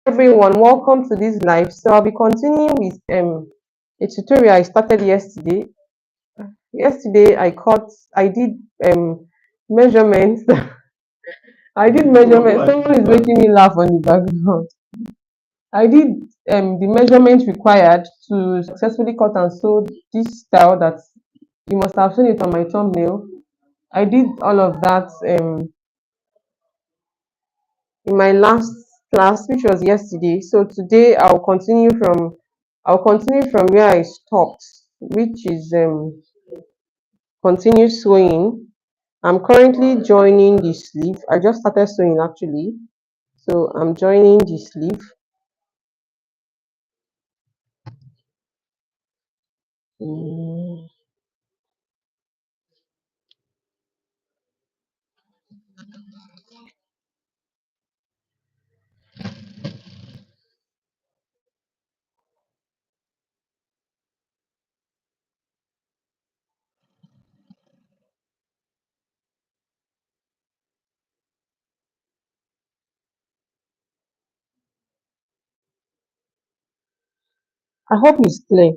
Everyone, welcome to this live. So I'll be continuing with a tutorial I started yesterday. Yesterday I did measurements. I did measurements. Someone is making me laugh on the background. I did the measurement required to successfully cut and sew this style that you must have seen it on my thumbnail. I did all of that in my last class, which was yesterday. So today I'll continue from where I stopped, which is continue sewing. I'm currently joining the sleeve. I just started sewing actually. So I'm joining the sleeve. Mm, I hope it's clear.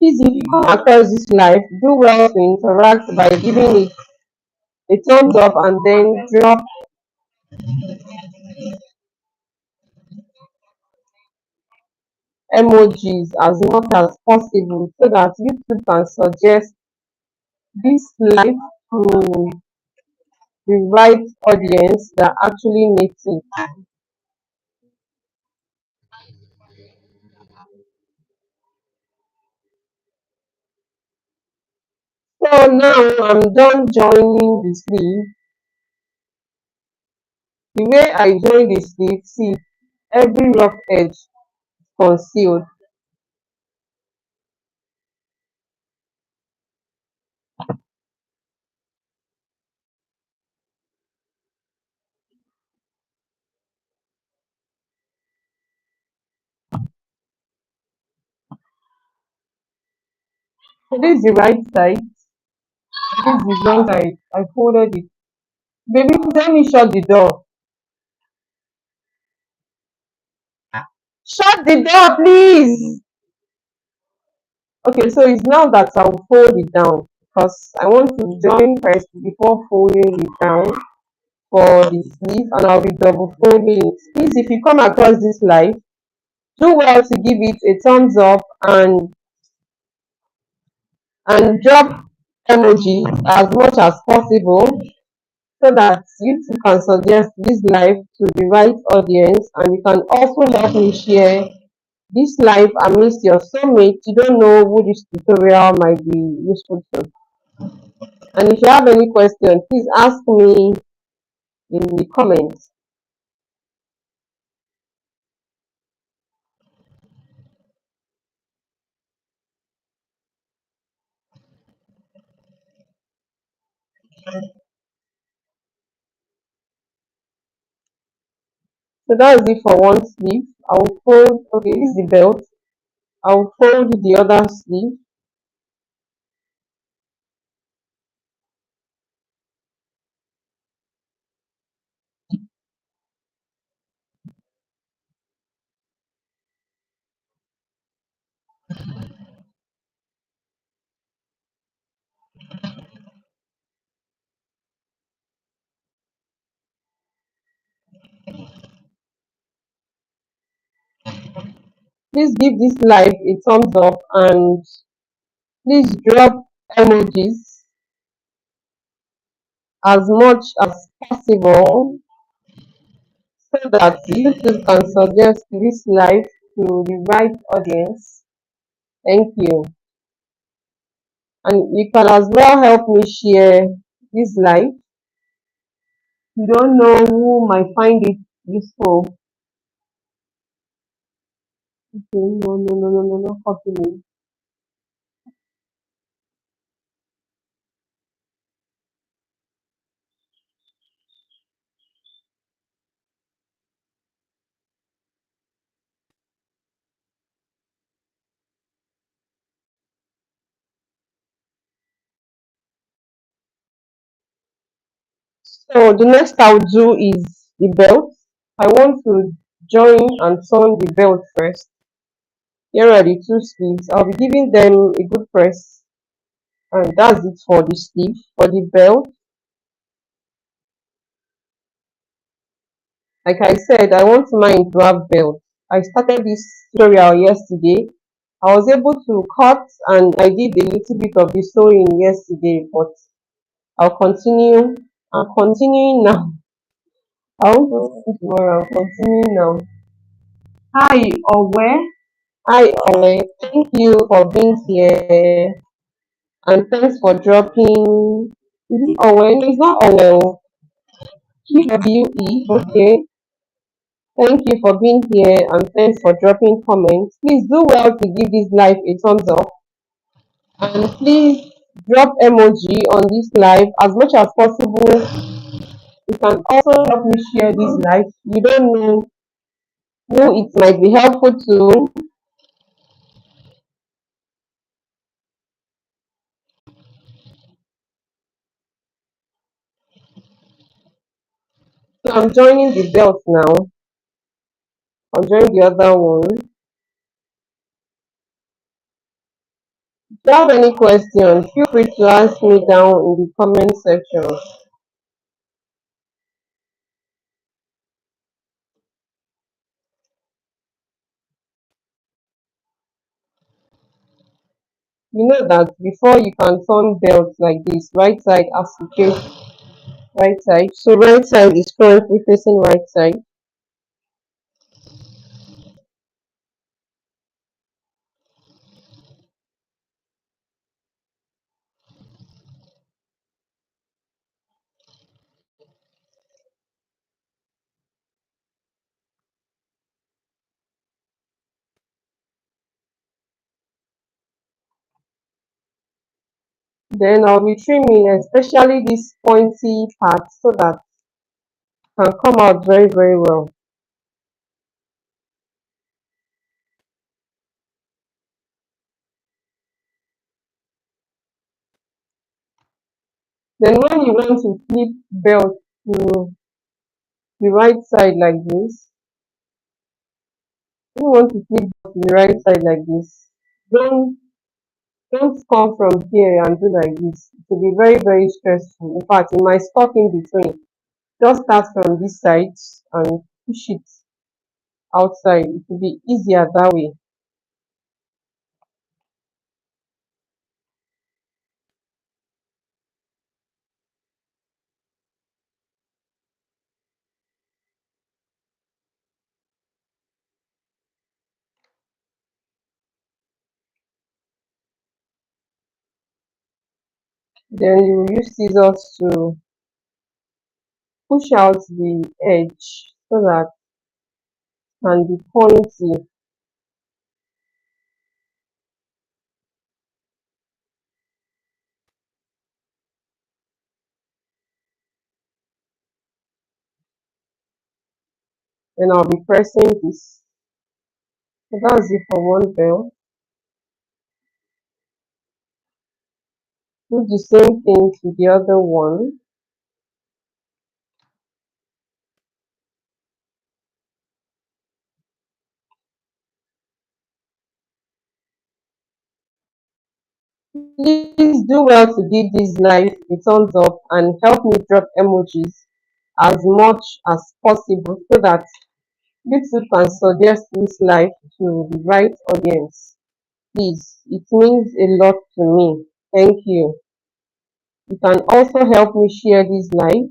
Please, if you come across this live, do well to interact by giving it a thumbs up and then drop emojis as much as possible so that YouTube can suggest this live to the right audience that actually needs it. So now I'm done joining the sleeve. The way I join the sleeve, see, every rough edge concealed. So this is the right side. This is the wrong side. I folded it. Baby, let me shut the door. Shut the door, please. Okay, so it's now that I'll fold it down because I want to join first before folding it down for the sleeve, and I'll be double folding it. Please, if you come across this live, do well to give it a thumbs up and drop emoji as much as possible so that YouTube can suggest this live to the right audience, and you can also help me share this live amidst your soulmate. You don't know who this tutorial might be useful to. And if you have any question, please ask me in the comments. So that is it for one sleeve. I'll fold, okay, this is the belt. I'll fold the other sleeve. Please give this live a thumbs up and please drop emojis as much as possible so that YouTube can suggest this live to the right audience. Thank you. And you can as well help me share this live. You don't know who might find it useful. Okay, no, no, no, no, no, no, copy me. So the next I'll do is the belt. I want to join and sew the belt first. Here are the two sleeves. I'll be giving them a good press, and that's it for the sleeve. For the belt, like I said, I want mine to have belt. I started this tutorial yesterday. I was able to cut and I did a little bit of the sewing yesterday, but I'll continue. I'm continuing now. I won't go tomorrow. I'm continuing now. Hi, Owe. Hi, Owe. Thank you for being here and thanks for dropping. Is it Owe? No, it's not Owe. QWE. Okay. Thank you for being here and thanks for dropping comments. Please do well to give this live a thumbs up and please drop emoji on this live as much as possible. You can also help me share this live. You don't know who it might be helpful to. So I'm joining the belt now. I'll join the other one. If you have any questions, feel free to ask me down in the comment section. You know that before you can turn belts like this, right side has to face right side. So right side is currently facing right side. Then I'll be trimming, especially this pointy part, so that it can come out very, very well. Then when you want to flip belt to the right side like this, when you want to flip belt to the right side like this, don't don't come from here and do like this. It will be very, very stressful. In fact, it might stop in between. Just start from this side and push it outside. It will be easier that way. Then you will use scissors to push out the edge so that it can be pointy. Then I'll be pressing this. So that's it for one belt. Do the same thing to the other one. Please do well to give this live a thumbs up and help me drop emojis as much as possible so that YouTube can suggest this live to the right audience. Please, it means a lot to me. Thank you. You can also help me share this live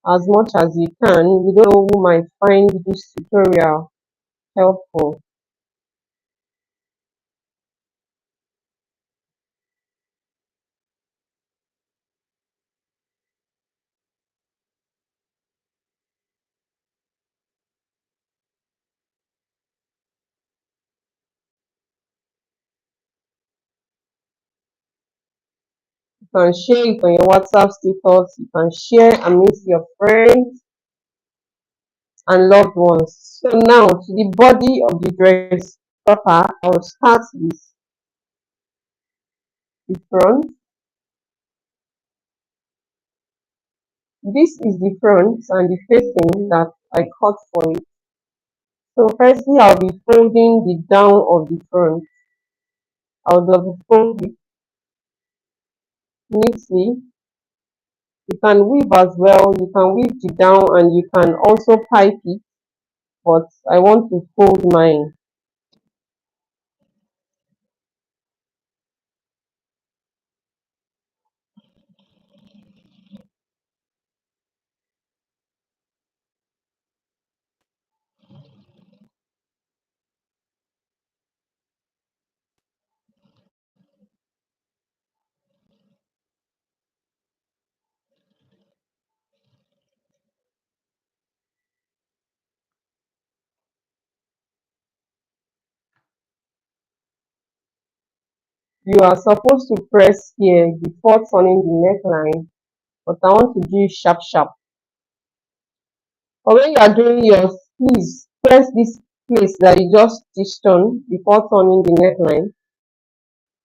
as much as you can. You don't know who might find this tutorial helpful. You can share it on your WhatsApp status. You can share amidst your friends and loved ones. So now to the body of the dress proper, I'll start with the front. This is the front and the facing that I cut for it. So firstly, I'll be folding the down of the front. I'll double fold it neatly. You can weave as well. You can weave the down and you can also pipe it, but I want to fold mine. You are supposed to press here before turning the neckline, but I want to do it sharp sharp. But when you are doing yours, please press this place that you just stitched on before turning the neckline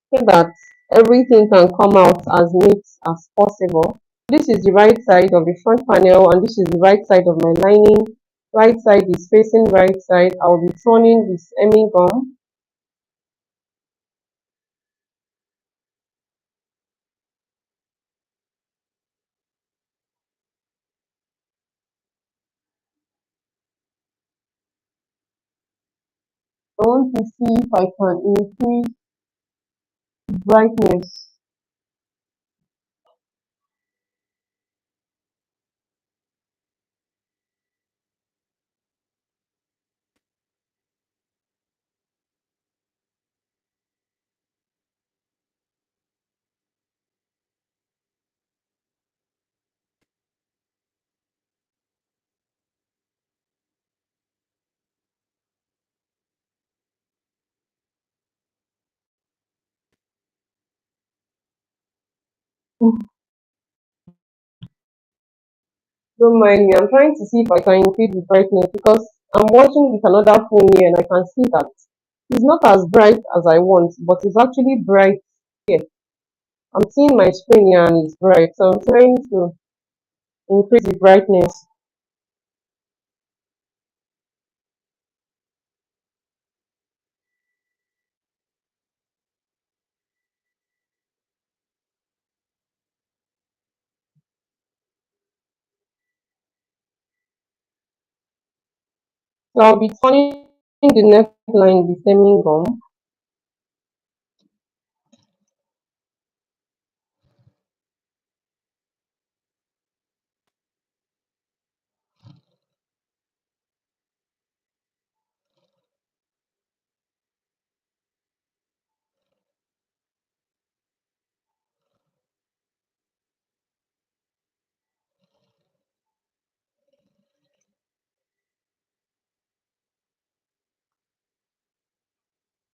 so that everything can come out as neat as possible. This is the right side of the front panel and this is the right side of my lining. Right side is facing right side. I'll be turning this hemming gum. I want to see if I can increase brightness. Don't mind me. I'm trying to see if I can increase the brightness because I'm watching with another phone here and I can see that it's not as bright as I want, but it's actually bright here. I'm seeing my screen here and it's bright, so I'm trying to increase the brightness. So I'll be turning the neckline with hemming gum.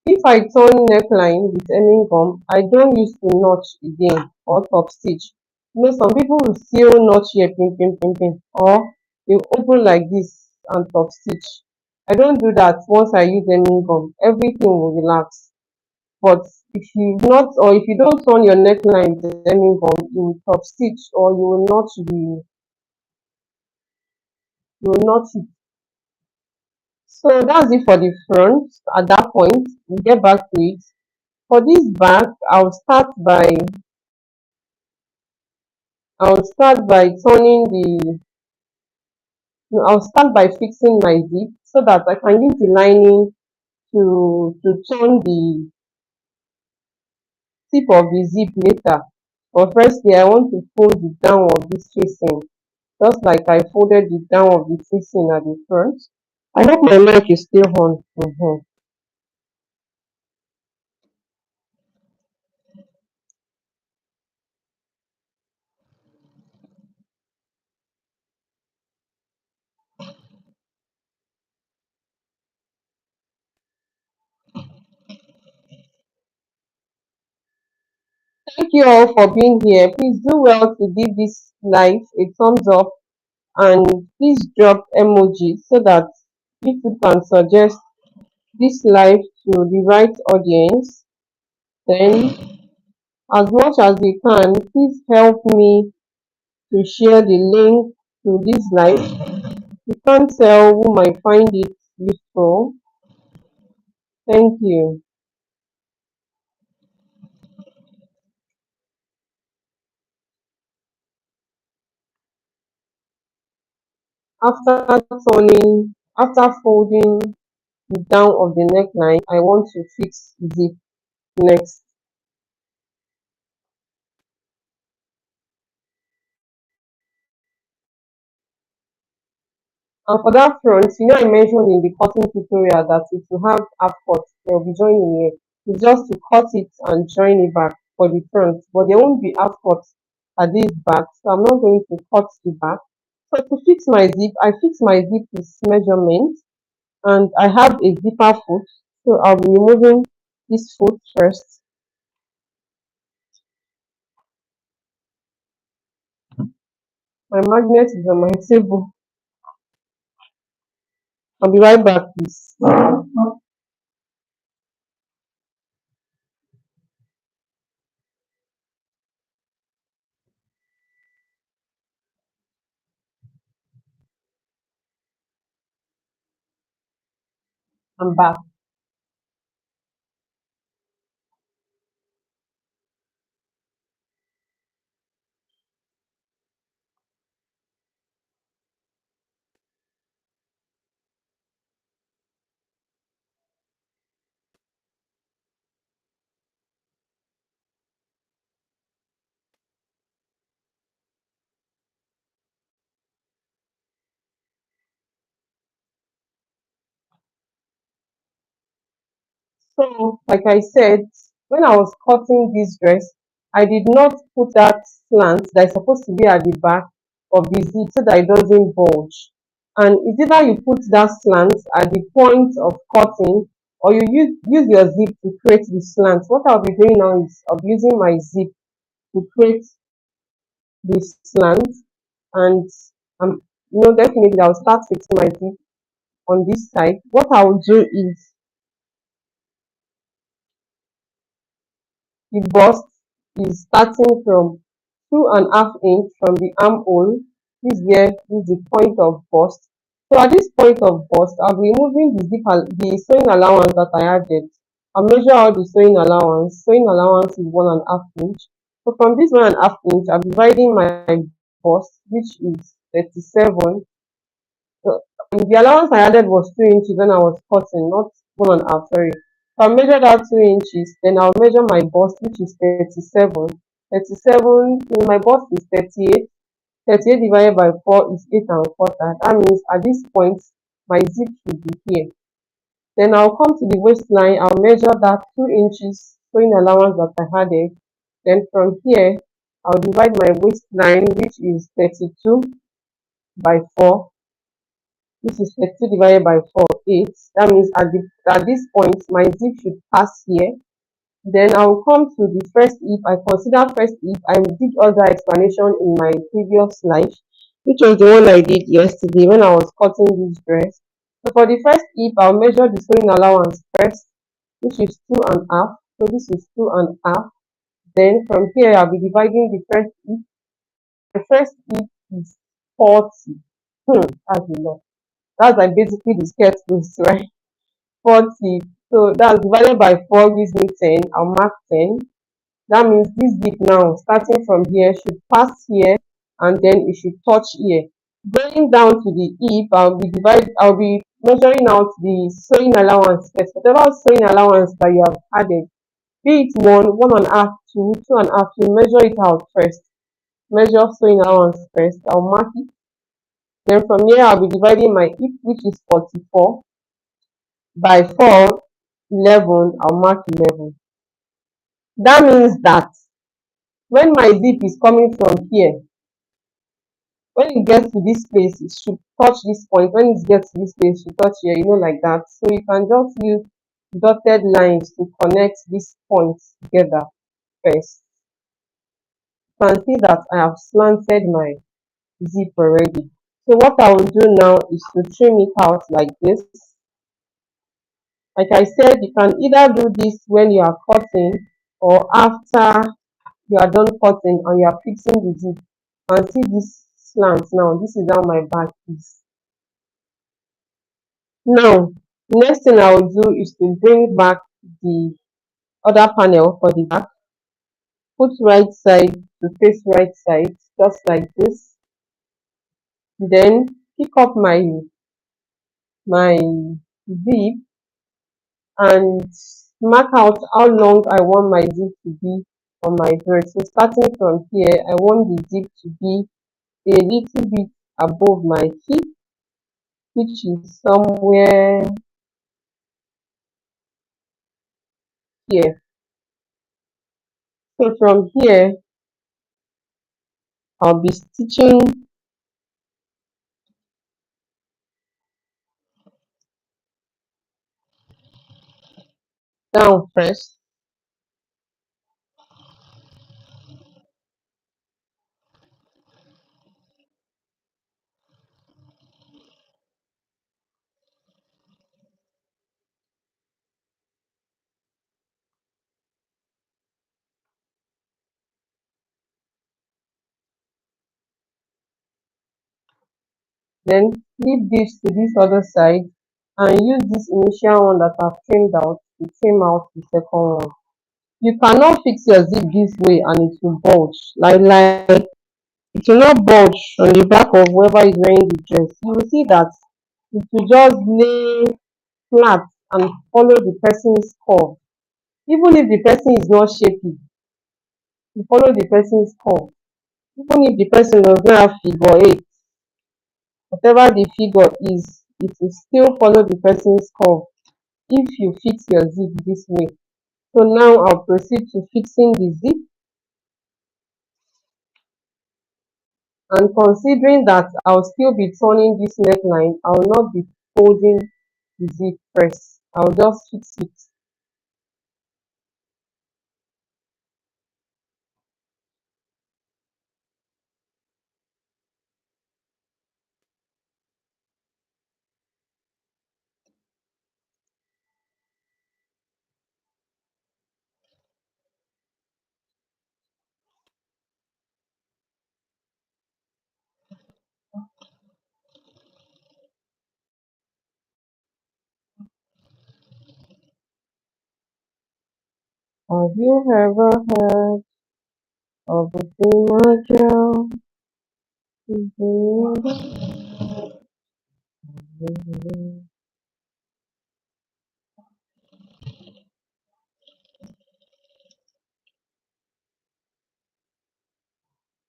If I turn neckline with hemming gum, I don't use to notch again or top stitch. You know, some people will still notch here, pin, pin, pin, pin, or they open like this and top stitch. I don't do that once I use hemming gum. Everything will relax. But if you not or if you don't turn your neckline with hemming gum, you will top stitch or you will not it. So that's it for the front. At that point, we get back to it. For this back, I'll start by turning the no, I'll start by fixing my zip so that I can use the lining to turn the tip of the zip later. But firstly, I want to fold the down of this facing, just like I folded the down of the facing at the front. I hope my mic is still on. Thank you all for being here. Please do well to give this live a thumbs up and please drop emoji so that YouTube can suggest this live to the right audience. Then, as much as you can, please help me to share the link to this live. You can't tell who might find it useful. Thank you. After after folding the down of the neckline, I want to fix zip next. And for that front, I mentioned in the cutting tutorial that if you have half cut, there will be joining here. It's just to cut it and join it back for the front, but there won't be half cut at this back, so I'm not going to cut the back. So to fix my zip, I fix my zip with measurement, and I have a zipper foot, so I'll be removing this foot first. My magnet is on my table. I'll be right back, please. I'm back. So, like I said, when I was cutting this dress, I did not put that slant that is supposed to be at the back of the zip so that it doesn't bulge. And it's either you put that slant at the point of cutting, or you use your zip to create the slant. What I'll be doing now is I'll be using my zip to create the slant, and definitely I'll start fixing my zip on this side. What I'll do is the bust is starting from 2.5 inch from the armhole. This is the point of bust. So at this point of bust, I'll be removing the sewing allowance that I added. I'll measure out the sewing allowance. Sewing allowance is 1.5 inch. So from this 1.5 inch, I'm dividing my bust, which is 37. So the allowance I added was 2 inches when I was cutting, not 1.5, sorry. So I measured out 2 inches, then I'll measure my bust, which is 37. 37, my bust is 38. 38 divided by 4 is 8.25. That means at this point, my zip should be here. Then I'll come to the waistline, I'll measure that 2 inches sewing allowance that I added. Then from here, I'll divide my waistline, which is 32 by 4. This is 32 divided by 4, 8. That means at this point, my zip should pass here. Then I'll come to the first hip. I consider first hip. I did all the explanation in my previous slide, which was the one I did yesterday when I was cutting this dress. So for the first hip, I'll measure the sewing allowance first, which is 2.5. So this is 2.5. Then from here, I'll be dividing the first hip. The first hip is 40. That's a lot. That's like basically the skirt waist, right? 40. So that's divided by 4 gives me 10. I'll mark 10. That means this zip now, starting from here, should pass here and then it should touch here. Going down to the hip, I'll be measuring out the sewing allowance first. Whatever sewing allowance that you have added, be it 1.5, 2.5, you measure it out first. Measure sewing allowance first. I'll mark it. Then from here, I'll be dividing my hip, which is 44, by 4, 11. I'll mark 11. That means that when my zip is coming from here, when it gets to this place, it should touch this point. When it gets to this place, it should touch here, like that. So you can just use dotted lines to connect these points together first. You can see that I have slanted my zip already. So what I will do now is to trim it out like this. Like I said, you can either do this when you are cutting or after you are done cutting and you are fixing the zip. And see this slant now. This is how my back is. Now, next thing I will do is to bring back the other panel for the back. Put right side to face right side, just like this. Then pick up my zip and mark out how long I want my zip to be on my dress. So starting from here, I want the zip to be a little bit above my hip, which is somewhere here. So from here, I'll be stitching down first. Then flip this to this other side and use this initial one that I've trimmed out to trim out the second one. You cannot fix your zip this way and it will bulge. Like it will not bulge on the back of whoever is wearing the dress. You will see that it will just lay flat and follow the person's curve. Even if the person is not shapy, you follow the person's curve. Even if the person does not have figure eight, whatever the figure is, it will still follow the person's curve if you fix your zip this way. So now I'll proceed to fixing the zip, and considering that I'll still be turning this neckline, I'll not be folding the zip first. I'll just fix it. Have you ever heard of a female girl?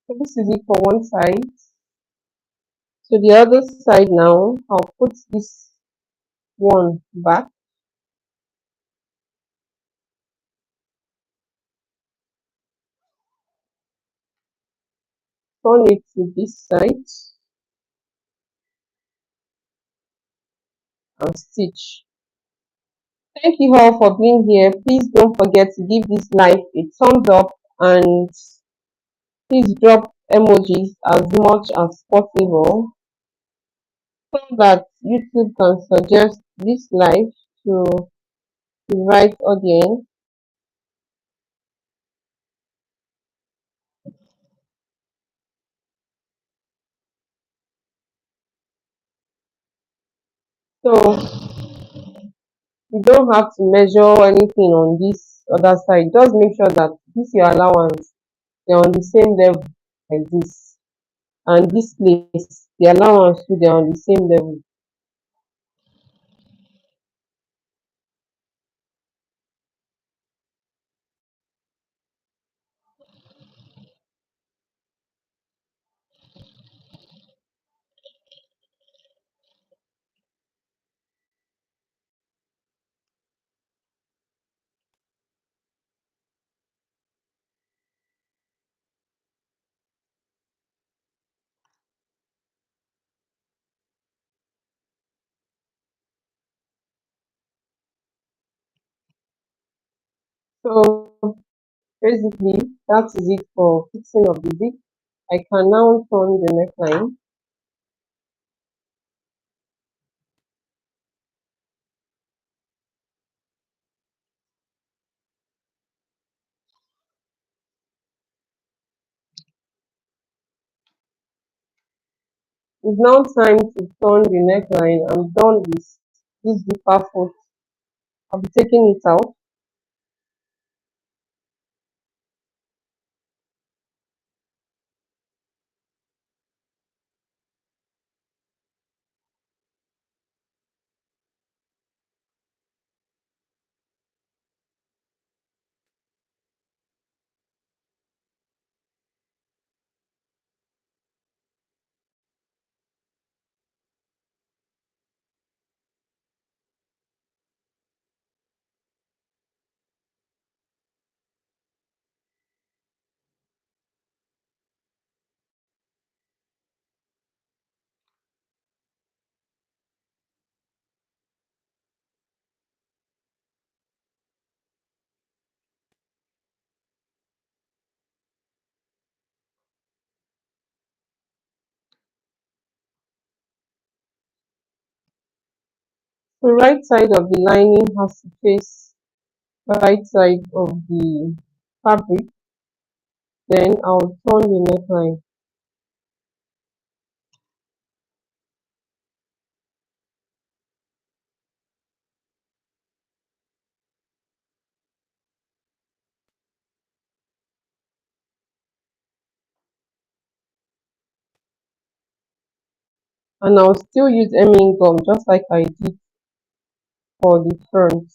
So this is it for one side. So the other side now, I'll put this one back, turn it to this side, and stitch. Thank you all for being here. Please don't forget to give this live a thumbs up, and please drop emojis as much as possible so that YouTube can suggest this live to the right audience. So you don't have to measure anything on this other side. Just make sure that this your allowance, they're on the same level like this. And this place, the allowance too, they're on the same level. So basically, that is it for fixing of the zip. I can now turn the neckline. It's now time to turn the neckline. I'm done with this deeper foot. I'll be taking it out. The right side of the lining has to face the right side of the fabric. Then I'll turn the neckline. And I'll still use hemming gum just like I did for the front.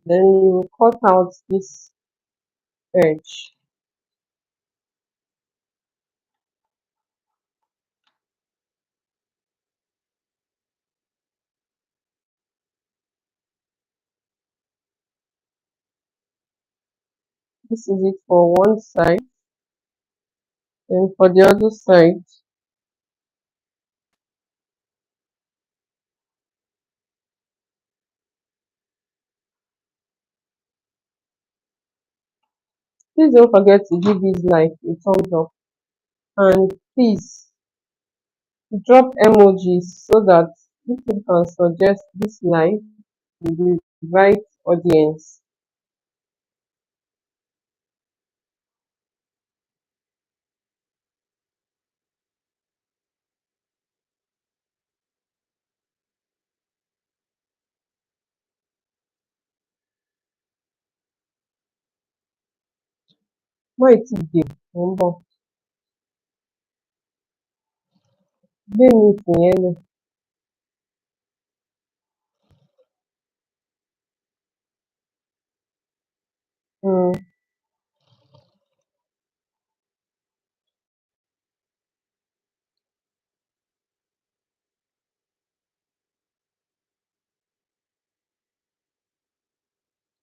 Then you cut out this edge. This is it for one side. Then for the other side, please don't forget to give this like a thumbs up. And please drop emojis so that people can suggest this live to the right audience. Má ì tíì dé, mò ń bọ̀. Gbé mi tìyẹn lẹ̀. um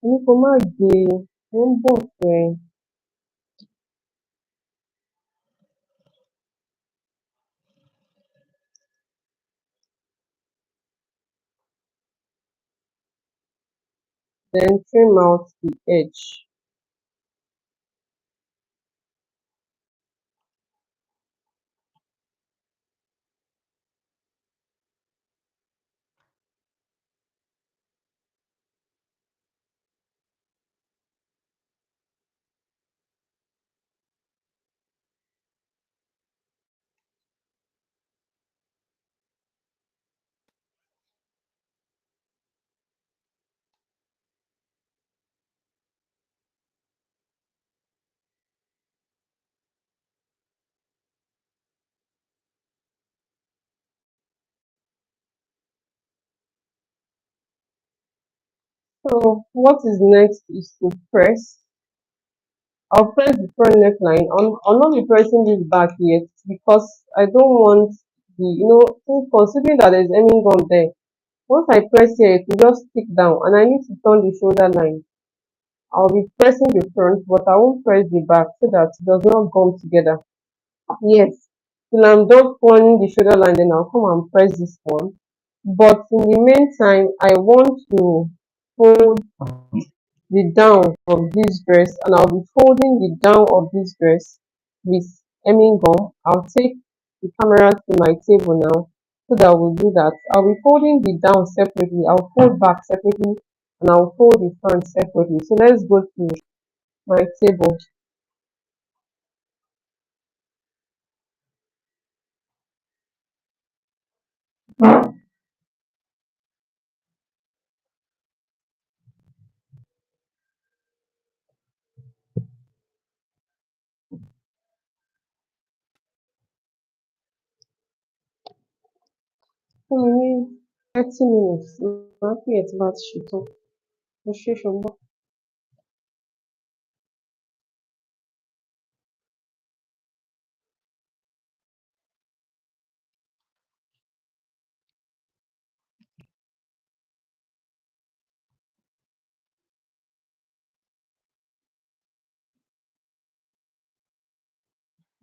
Mo ní kó má gbé e, mò ń bọ̀ sẹ́. Then trim out the edge. So what is next is to press. I'll press the front neckline. I'll not be pressing this back yet because I don't want since considering that there's any gum there. Once I press here, it will just stick down and I need to turn the shoulder line. I'll be pressing the front, but I won't press the back so that it does not gum together. Yes, till I'm done pulling the shoulder line, then I'll come and press this one. But in the meantime, I want to fold the down of this dress and I'll be folding the down of this dress with hemming gum. I'll take the camera to my table now so that we'll do that. I'll be folding the down separately, I'll fold back separately, and I'll fold the front separately. So let's go to my table. Fún mi ní 30 minutes, màá pè ẹ́ tí bá ti ṣetán. Mo ṣe ṣùgbọ́n.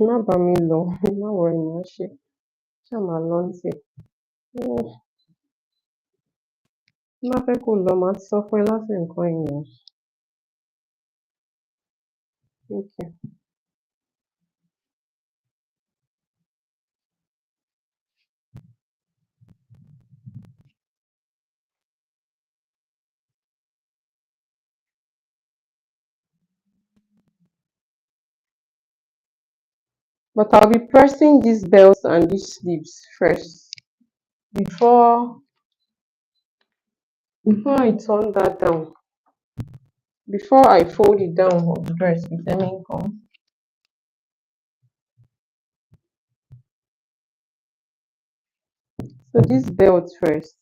Má bá mi lọ, má worry, màá ṣe. Ṣá máa lọ ní tiẹ̀. Tí n bá fẹ́ kó lọ, màá ti sọ fún ẹ láti nǹkan yẹn now. Okay. But I'll be pressing these belts and these sleeves first before before I turn that down. Before I fold it down of the dress with hemming gum. So this belt first.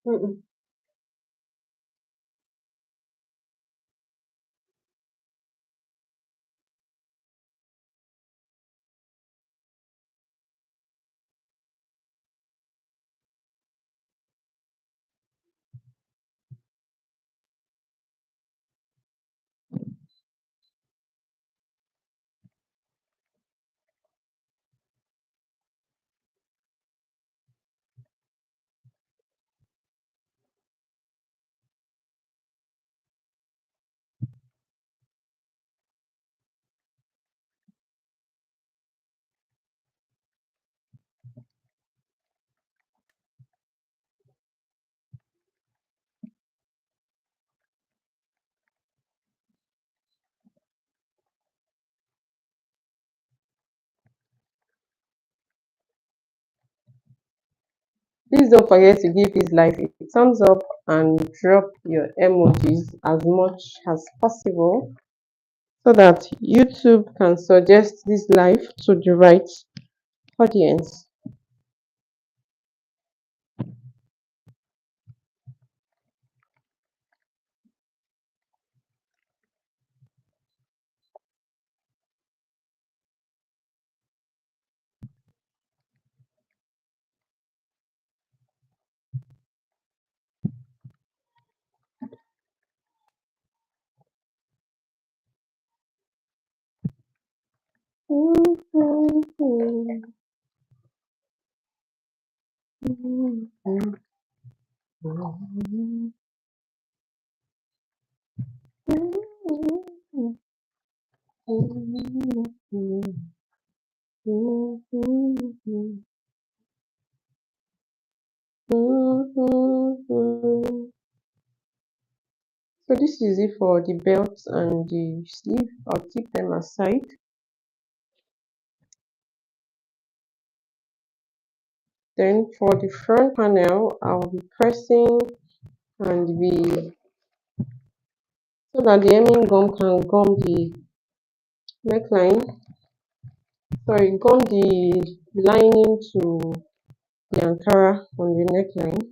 Mm-mm. Please don't forget to give this live a thumbs up and drop your emojis as much as possible so that YouTube can suggest this live to the right audience. So this is it for the belt and the sleeve. I'll keep them aside. Then for the front panel, I'll be pressing and be so that the hemming gum can gum the neckline. Sorry, gum the lining to the Ankara on the neckline.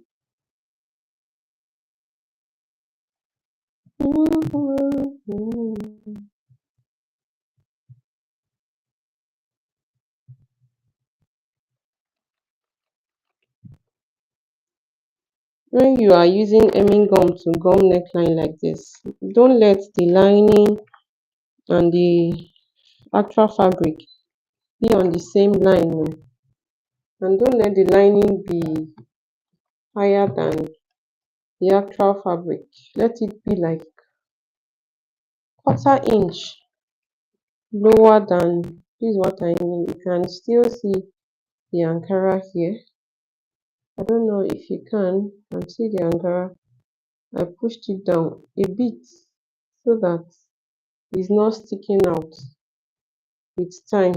When you are using hemming gum to gum neckline like this, don't let the lining and the actual fabric be on the same line. No. And don't let the lining be higher than the actual fabric. Let it be like quarter inch lower than this is what I mean. You can still see the Ankara here. I don't know if you can see the Ankara. I pushed it down a bit so that it's not sticking out with time.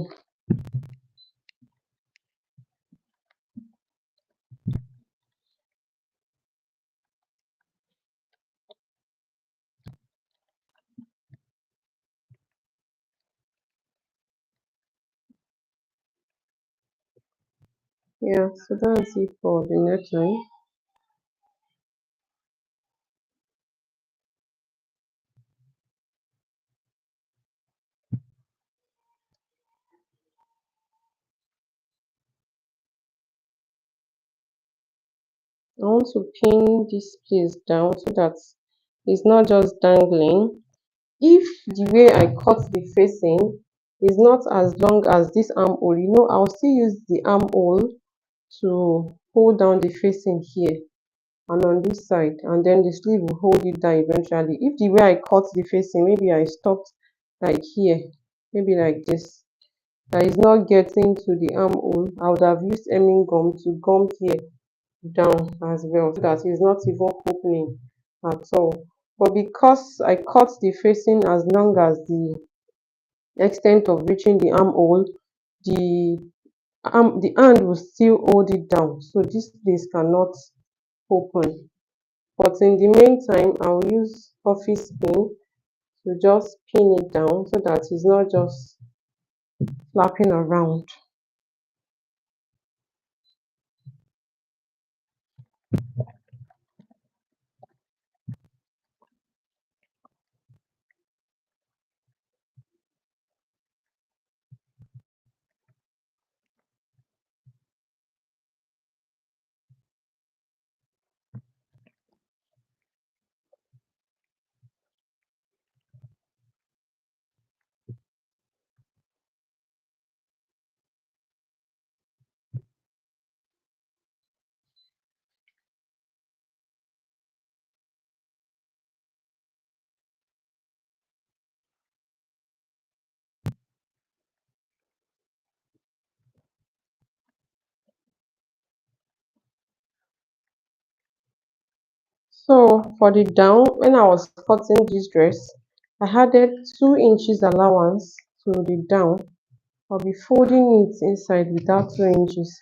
Yeah, so that's it for the neckline. I want to pin this place down so that it's not just dangling. If the way I cut the facing is not as long as this armhole, I'll still use the armhole to hold down the facing here and on this side, and then the sleeve will hold it down eventually. If the way I cut the facing, maybe I stopped like here, maybe like this, that is not getting to the armhole, I would have used hemming gum to gum here down as well so that it's not even opening at all. But because I cut the facing as long as the extent of reaching the armhole, the the hand will still hold it down, so this place cannot open. But in the meantime, I'll use office pin to just pin it down so that it's not just flapping around. So for the down, when I was cutting this dress, I added 2 inches allowance to the down. I'll be folding it inside without 2 inches.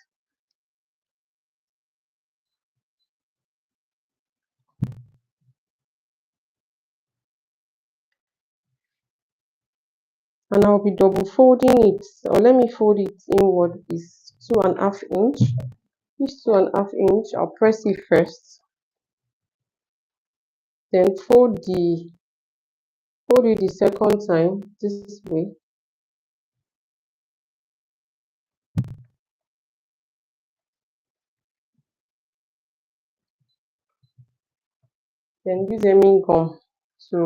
and I'll be double folding it, or let me fold it inward is 2.5 inch. This 2.5 inch, I'll press it first, then fold it the second time this way. Then use hemming gum to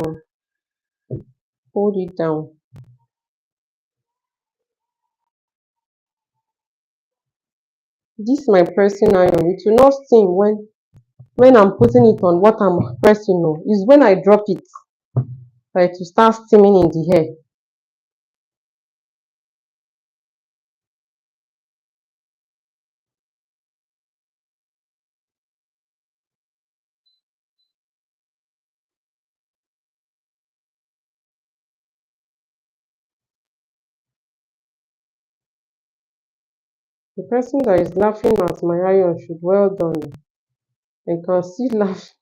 hold it down. This my pressing iron. It will not sting when I'm putting it on what I'm pressing on. Is when I drop it that it will start steaming in the hair. The person that is laughing at my iron should well done. I can see laugh.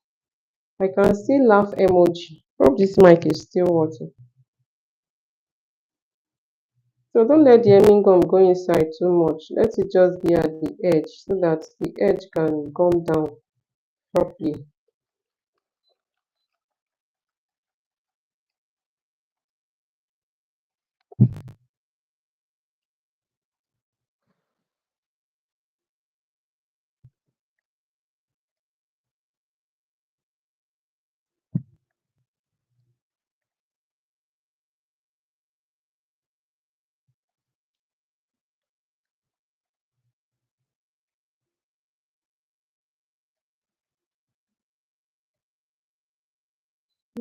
I can see laugh emoji. Hope this mic is still working. So don't let the hemming gum go inside too much. Let it just be at the edge so that the edge can gum down properly. I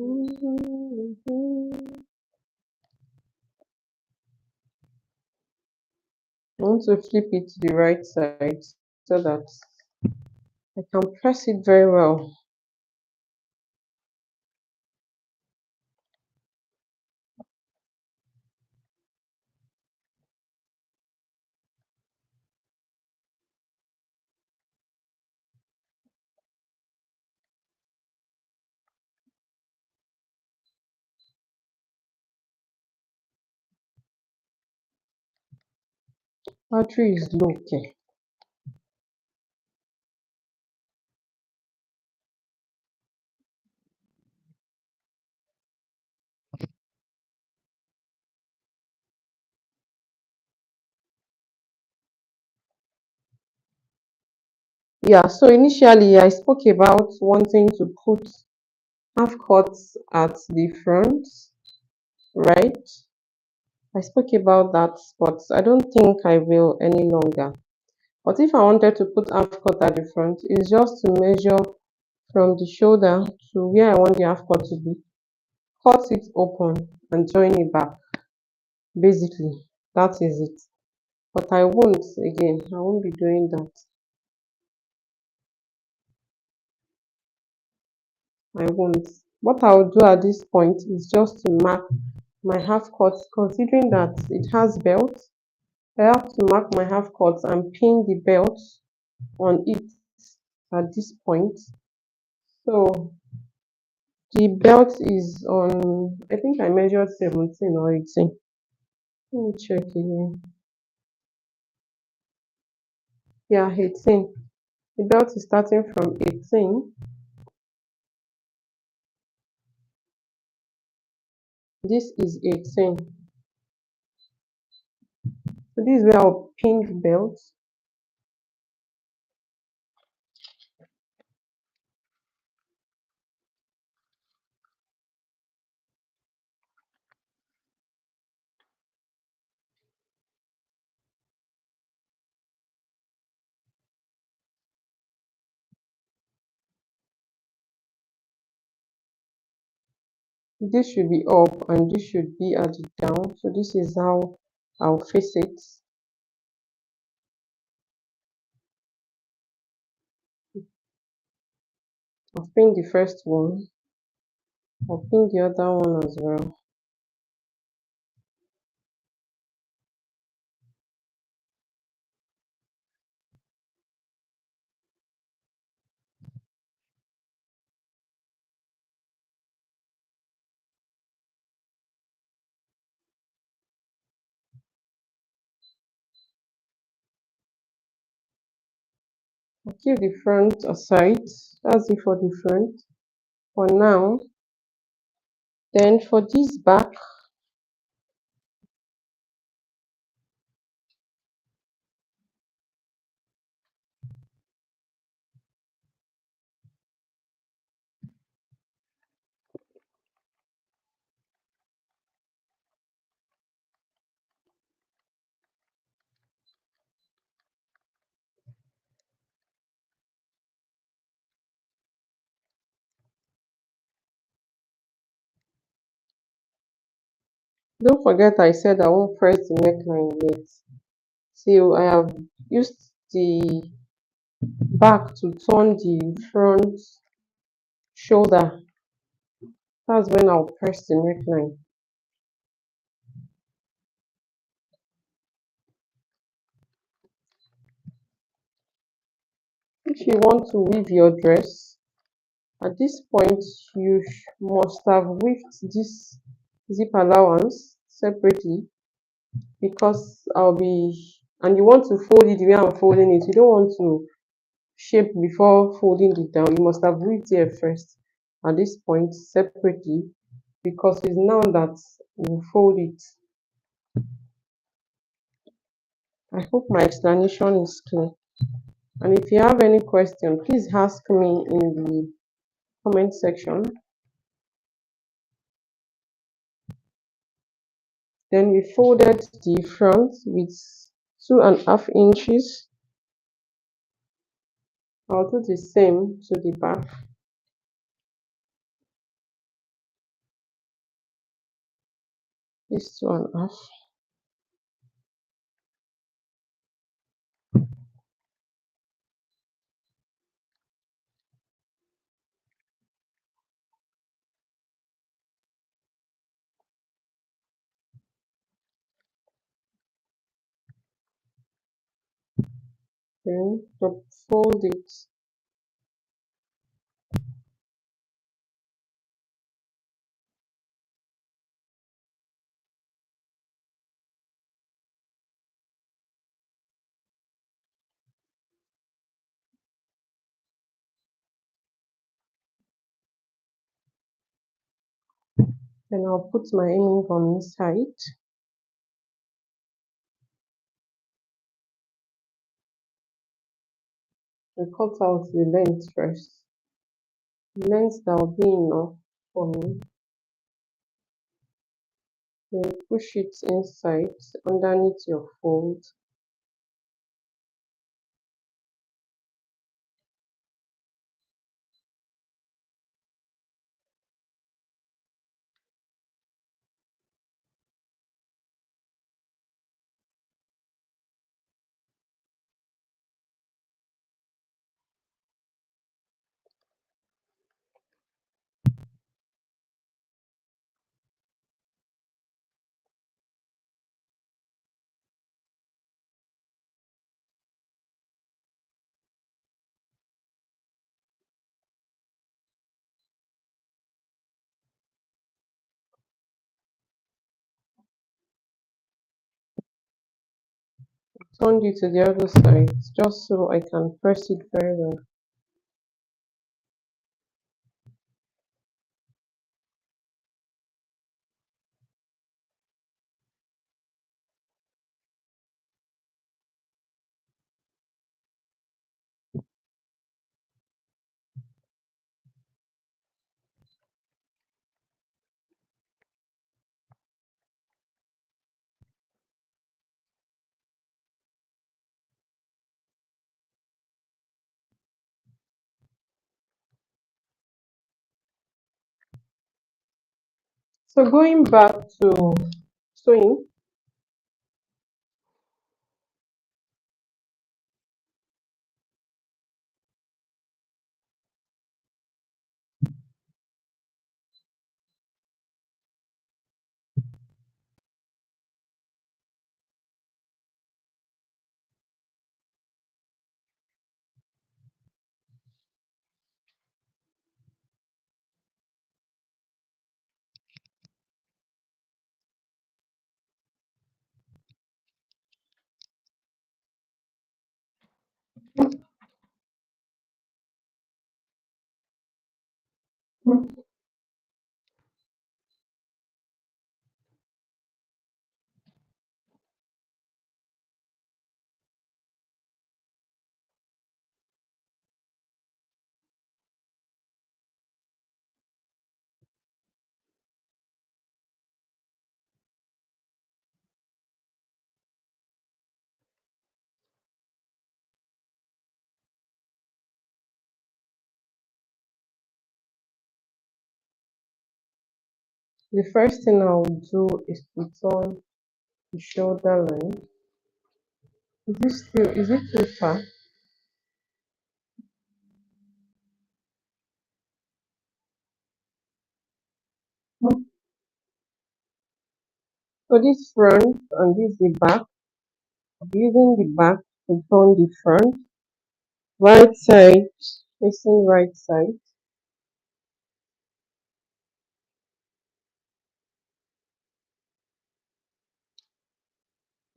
want to flip it to the right side so that I can press it very well. Battery is low. Okay. Yeah, so initially I spoke about wanting to put half cuts at the front, right? I spoke about that, but I don't think I will any longer. But if I wanted to put half cut at the front, it's just to measure from the shoulder to where I want the half cut to be, cut it open and join it back. Basically, that is it. But I won't again, I won't be doing that. I won't. What I'll do at this point is just to mark my half cuts, considering that it has belt. I have to mark my half cuts and pin the belt on it at this point. So the belt is on, I think I measured 17 or 18. Let me check again. Yeah, 18. The belt is starting from 18. This is 18. So this is where I'll pin the belt. This should be up and this should be at the down. So this is how I'll face it. I'll pin the first one. I'll pin the other one as well. I'll keep the front aside. That's it for the front for now. Then for this back, don't forget I said I won't press the neckline yet. So I have used the back to turn the front shoulder. That's when I'll press the neckline. If you want to weave your dress, at this point you must have weaved this zip allowance separately because I'll be and you want to fold it the way I'm folding it. You don't want to shape before folding it down. You must have weaved here first at this point separately because it's now that you fold it. I hope my explanation is clear. And if you have any question, please ask me in the comment section. Then we folded the front with 2.5 inches. I'll do the same to the back. This 2.5. Then fold it. Then I'll put my hemming on inside. And cut out the length first. The length that will be enough for me. Then push it inside underneath your fold. Turn it to the other side just so I can press it very well. So going back to sewing, The first thing I will do is put on the shoulder line. Is it too far? So this front and this the back. I'm using the back to turn the front. Right side facing right side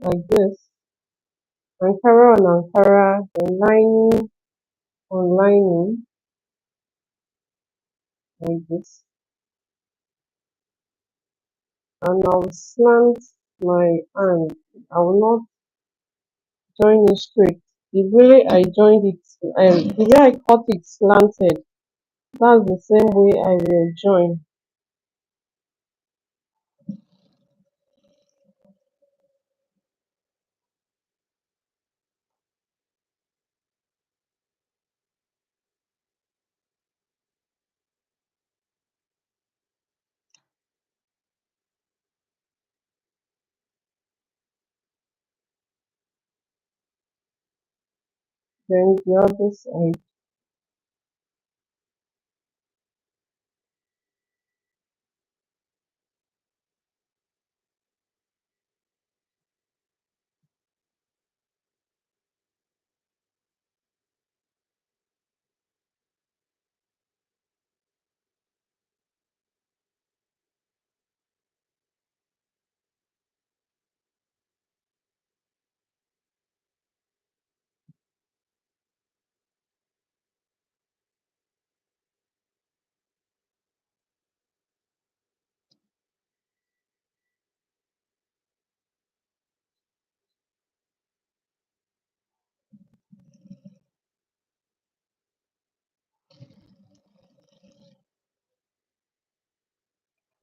like this. Ankara on Ankara, then lining on lining like this. And I'll slant my hand. I will not join it straight. The way I joined it, the way I cut it slanted, that's the same way I will join. Then the other side.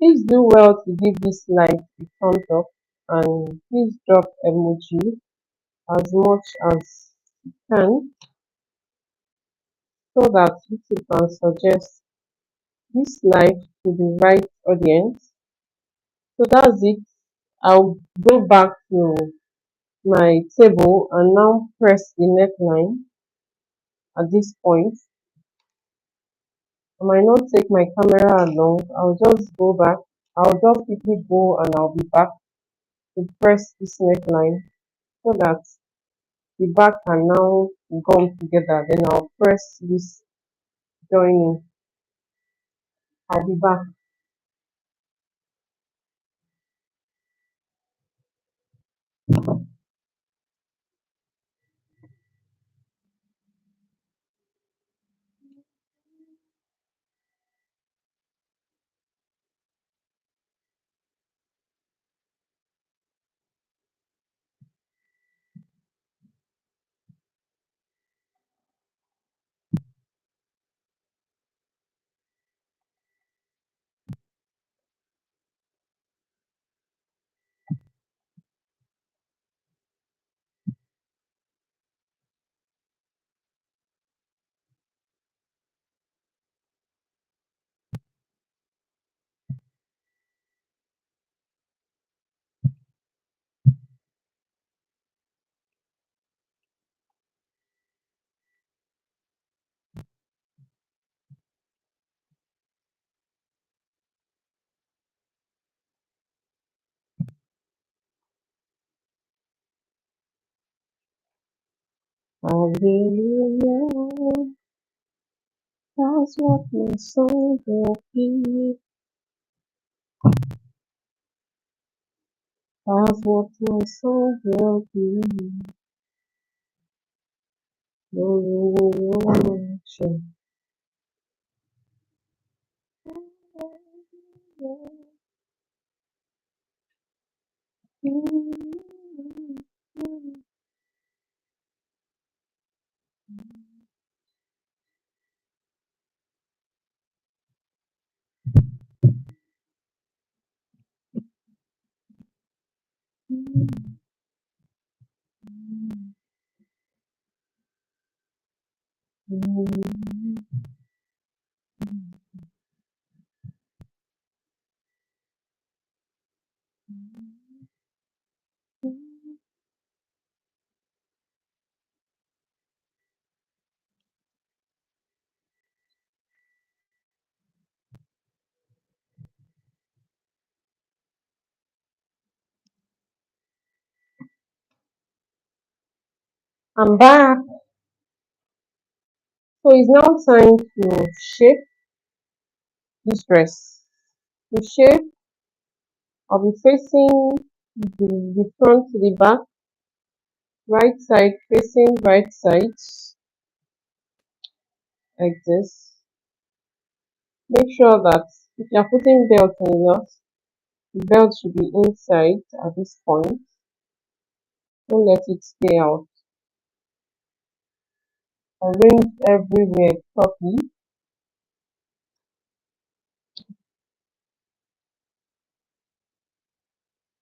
Please do well to give this live a thumbs up and please drop emoji as much as you can so that YouTube can suggest this live to the right audience. So that's it. I'll go back to my table and now press the neckline at this point. I might not take my camera along. I'll just go back. I'll just quickly go and I'll be back to press this neckline so that the back can now gum together. Then I'll press this joining. I'll be back. Hallelujah. That's what my soul will be. That's what my soul will be. I'm back. So it's now time to shape this dress. The shape, I'll be facing the front to the back, right side facing right side, like this. Make sure that if you're putting belt on yours, the belt should be inside at this point. Don't let it stay out. Arrange everywhere properly.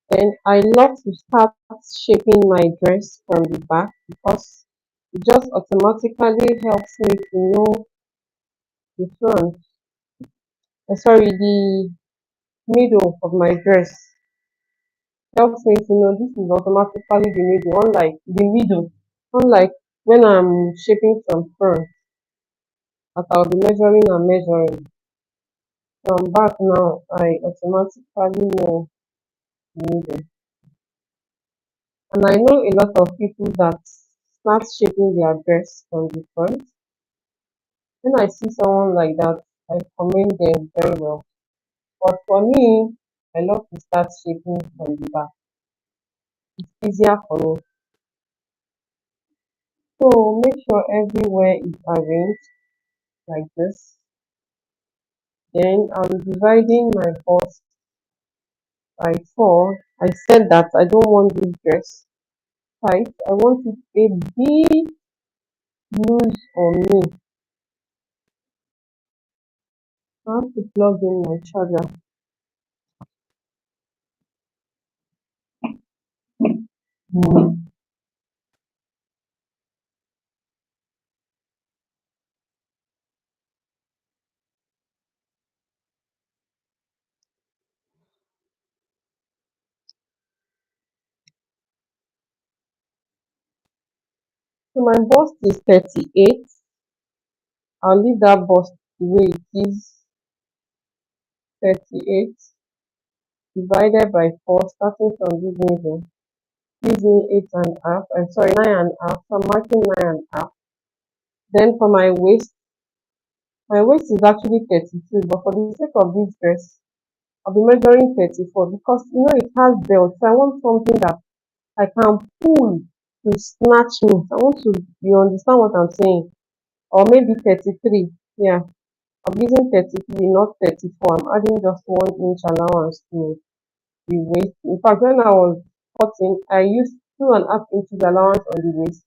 Then I love to start shaping my dress from the back because it just automatically helps me to know the front, sorry, the middle of my dress. Helps me to know this is automatically the middle, unlike when I'm shaping from front, that I'll be measuring and measuring. From back now, I automatically know the middle. And I know a lot of people that start shaping their dress from the front. When I see someone like that, I commend them very well. But for me, I love to start shaping from the back. It's easier for me. So make sure everywhere is arranged like this. Then I'm dividing my bust by four. I said that I don't want this dress tight. I want it a bit loose on me. I have to plug in my charger. So my bust is 38. I'll leave that bust the way it is, 38 divided by 4, starting from this middle. Gives me 8 and a half. I'm sorry, 9 and a half. So I'm marking 9 and a half. Then for my waist is actually 32, but for the sake of this dress, I'll be measuring 34 because it has belt. So I want something that I can pull to snatch me. I want to, you understand what I'm saying? Or maybe 33. Yeah, I'm using 33, not 34. I'm adding just 1 inch allowance to the waist. In fact, when I was cutting, I used 2.5 inches allowance on the waist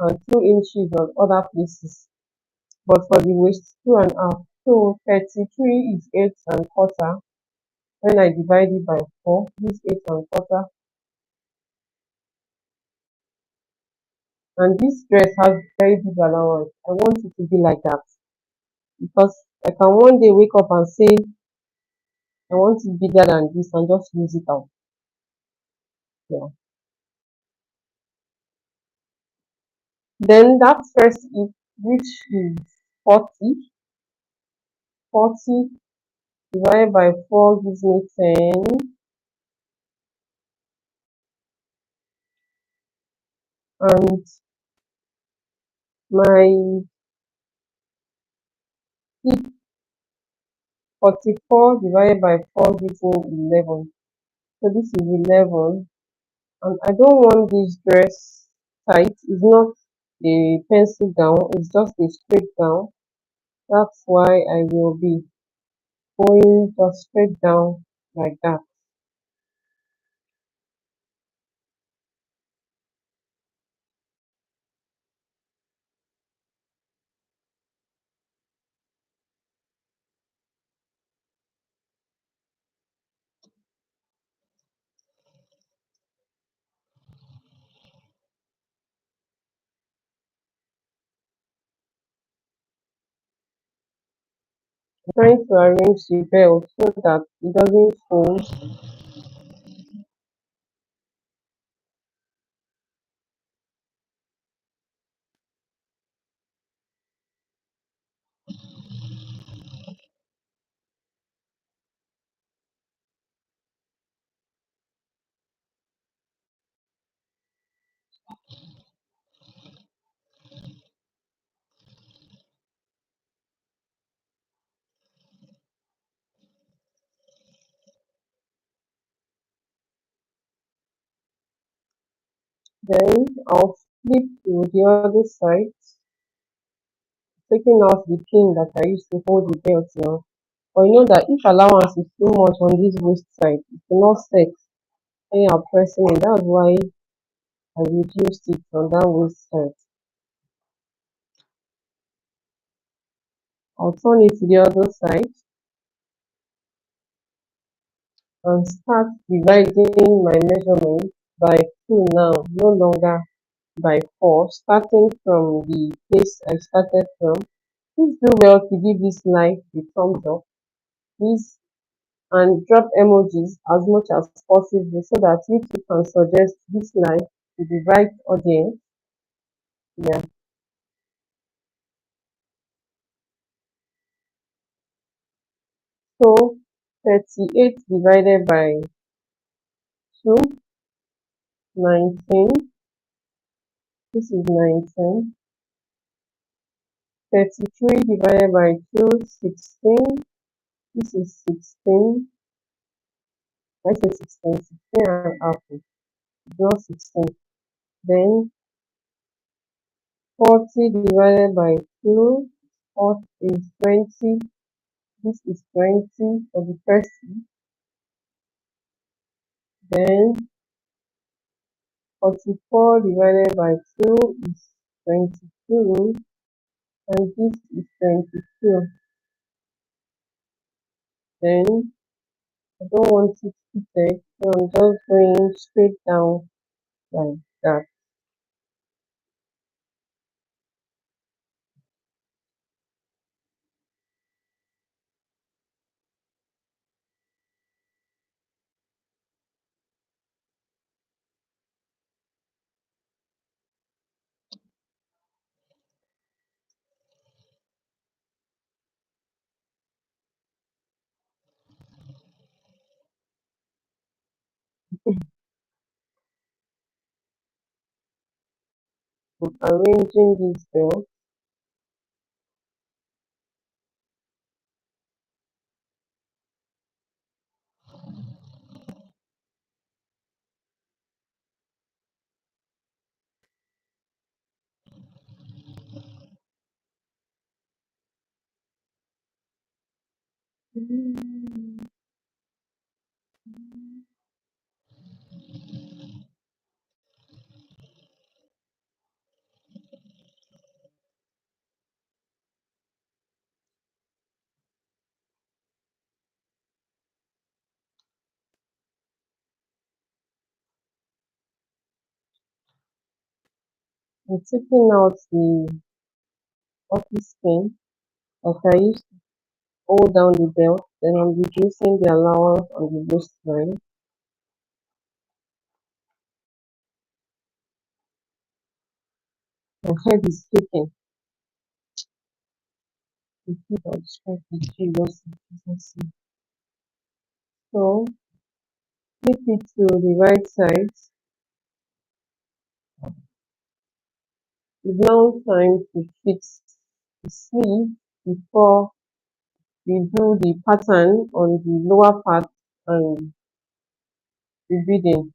and 2 inches on other places. But for the waist, 2.5. So 33 is 8 and quarter. When I divide it by 4, this 8 and quarter. And this dress has very big allowance. I want it to be like that because I can one day wake up and say I want it bigger than this and just use it out. Yeah. Then that first is which is 40. 40 divided by 4 gives me 10. And my hip, 44 divided by 4 gives me 11. So this is 11. And I don't want this dress tight. It's not a pencil gown, it's just a straight gown. That's why I will be going just straight down like that. Trying to arrange the belt so that it doesn't fold. Then I'll flip to the other side, taking out the pin that I used to hold the belt now. But you know that if allowance is too much on this waist side, it will not set when you are pressing it. That's why I reduced it on that waist side. I'll turn it to the other side and start dividing my measurement by 2 now, no longer by 4, starting from the place I started from. Please do well to give this live a thumbs up, please, and drop emojis as much as possible so that YouTube can suggest this live to the right audience. Yeah. So 38 divided by 2, 19. This is 19. 33 divided by 2, 16. This is 16. I say 16, 16 and half. Not 16. Then 40 divided by 2, what is 20? This is 20 for the first. Then 44 divided by 2 is 22, and this is 22. Then I don't want it heated, so I'm just going straight down like that. Arranging this belt. I'm taking out the office pin that I used to hold down the belt, then I'm reducing the allowance on the waistline. My head is shaking. The food I described the Jesus. So flip it to the right side. It's now time to fix the sleeve before we do the pattern on the lower part and the beading.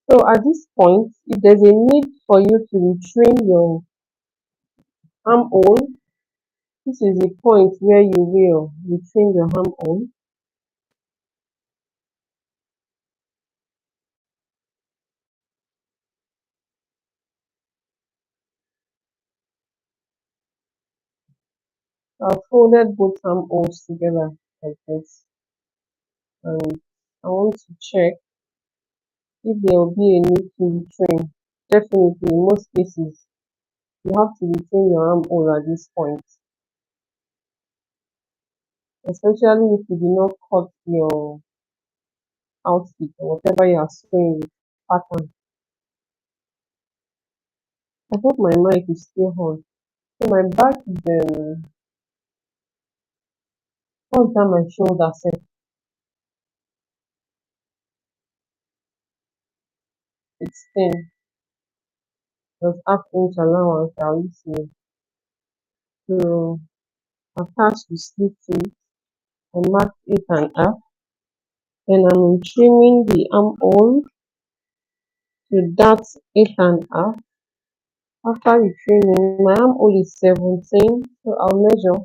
So at this point, if there's a need for you to retrim your armhole, This is the point where you will retrain your arm on. I've folded both arm holes together like this, and I want to check if there will be a need to retrain. Definitely, in most cases, you have to retrain your arm hole at this point, especially if you do not cut your outfit or whatever you are sewing with pattern. I hope my mic is still on. So my back is under my shoulder set. It's thin. There's half inch allowance I use to attach the sleeve to it. I mark 8 and a half. Then I'm trimming the armhole to that 8 and a half. After the trimming, my armhole is 17, so I'll measure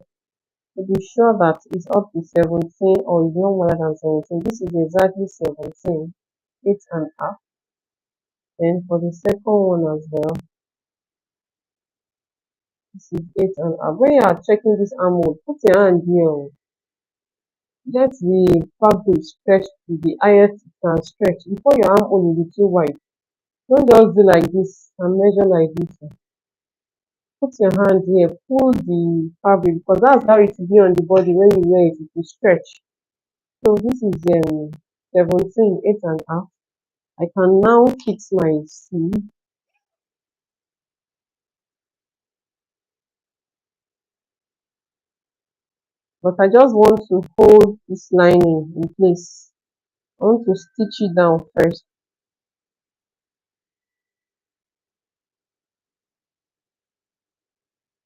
to be sure that it's up to 17 or it's no more than 17. This is exactly 17, 8 and a half. Then for the second one as well, this is 8 and a half. When you are checking this armhole, put your hand here. Let the fabric stretch to the highest it can stretch before your armhole will be too wide. Don't just do like this and measure like this. Put your hand here, pull the fabric because that's how it will be on the body when you wear it, it will stretch. So this is 17, 8 and a half. I can now fix my sleeve, but I just want to hold this lining in place. I want to stitch it down first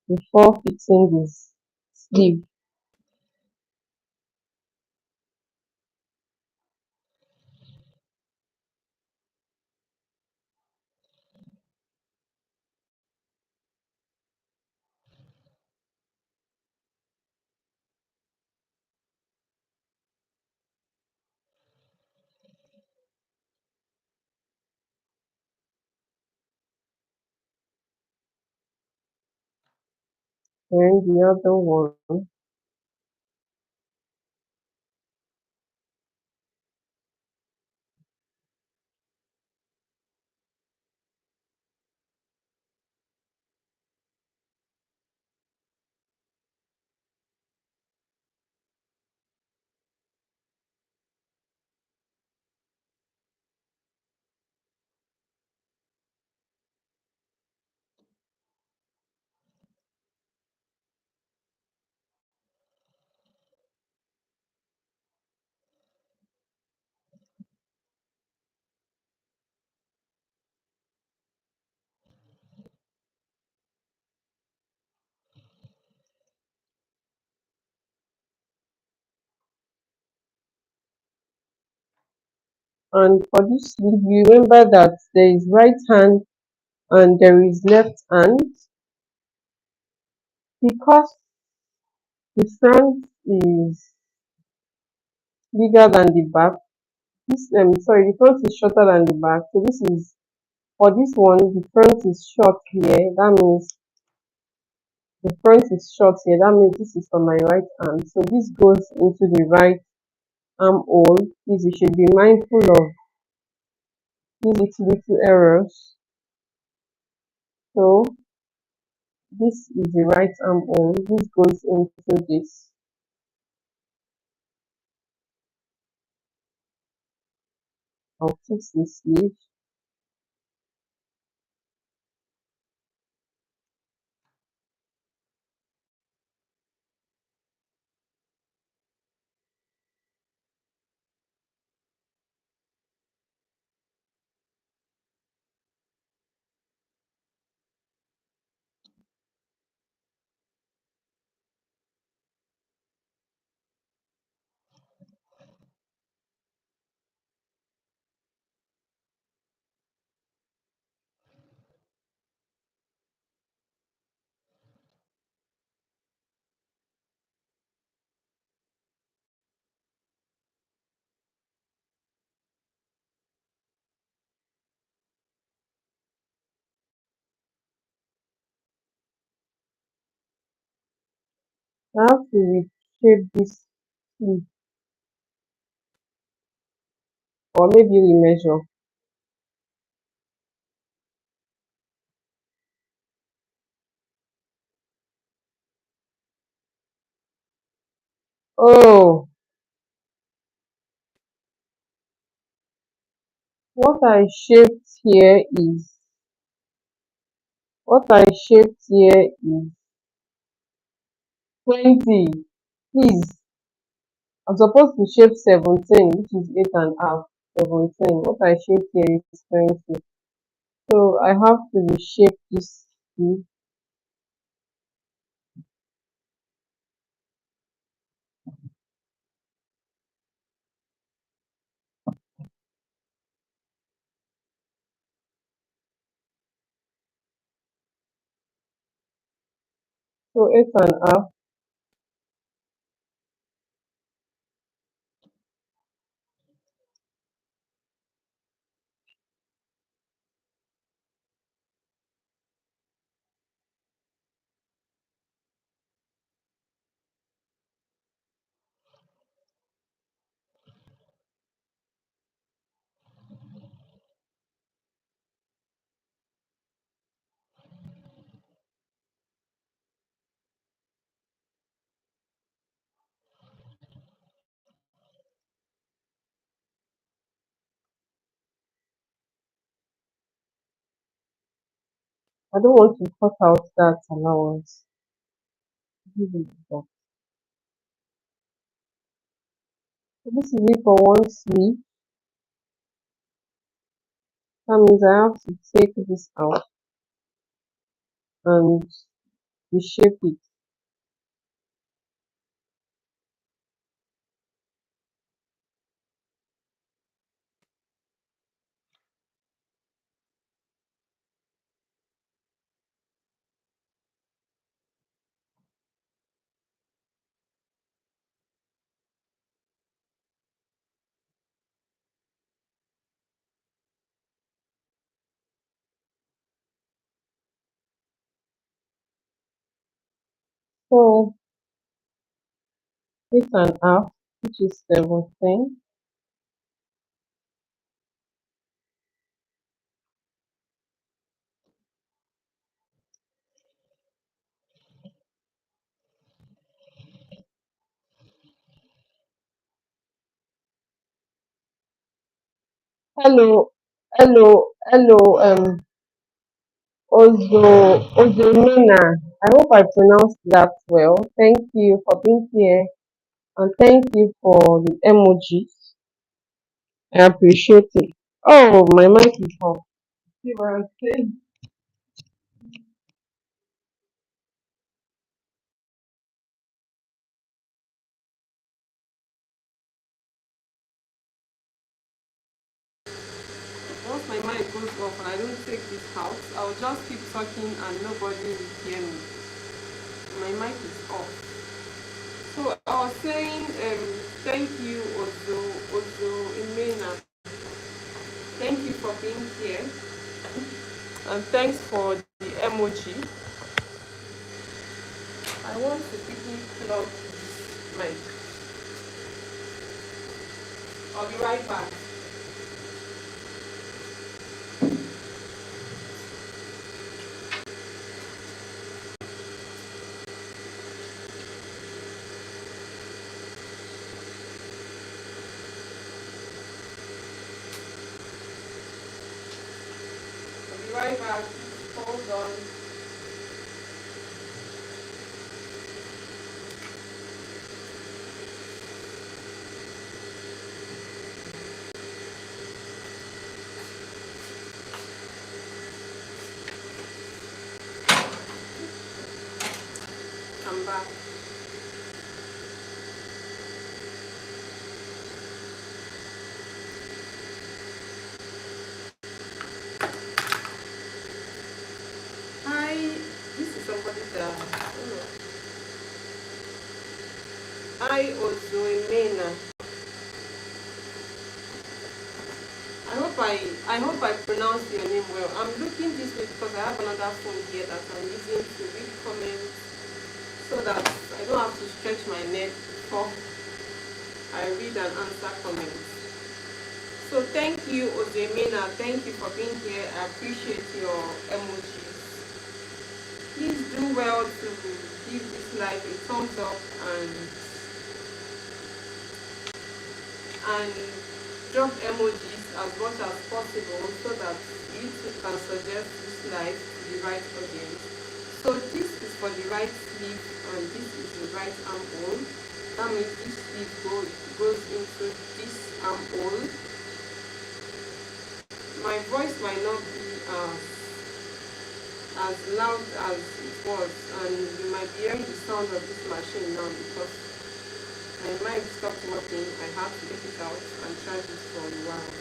before fixing this sleeve. Then the other one. And for this sleeve, you remember that there is right hand and there is left hand because the front is bigger than the back. This sorry, the front is shorter than the back. So this is for this one, the front is short here. That means the front is short here. That means this is for my right hand. So this goes into the right armhole. Please, you should be mindful of these little errors. So this is the right armhole. This goes into this. I'll fix the sleeve. I have to reshape this sleeve or maybe remeasure. Oh, what I shaped here is what I shaped here is 20. Please, I'm supposed to shape 17, which is 8.5. 17. What I shaped here is 20. So I have to reshape this sleeve. So 8.5. I don't want to cut out that allowance. Give it back. So this is it for one sleeve. That means I have to take this out and reshape it. So 8.5, which is 17. Hello, hello, Ozomena. I hope I pronounced that well. Thank you for being here and thank you for the emojis. I appreciate it. Oh, my mic is off. See what I'm saying? Once my mic goes off and I don't take this out, I'll just keep talking and nobody will hear me. My mic is off. So I was saying, thank you, Ozo Imena. Thank you for being here, and thanks for the emoji. I want to quickly plug this mic. I'll be right back. I'll be right back. Hold on. I'm back. Hi, this is somebody that. Oh, hi, Ozo Imena. I hope I pronounced your name well. I'm looking this way because I have another phone here that I'm using to read comments so that I don't have to stretch my neck before I read and answer comments. So thank you, Ozemena. Thank you for being here. I appreciate your emojis. Please do well to give this live a thumbs up and drop emojis as much as possible so that YouTube can suggest this live to the right audience. So this is for the right sleeve and this is the right armhole. That means this sleeve goes into this armhole. My voice might not be as loud as it was, and you might be hearing the sound of this machine now because my mic stopped working. I have to take it out and charge it for a while.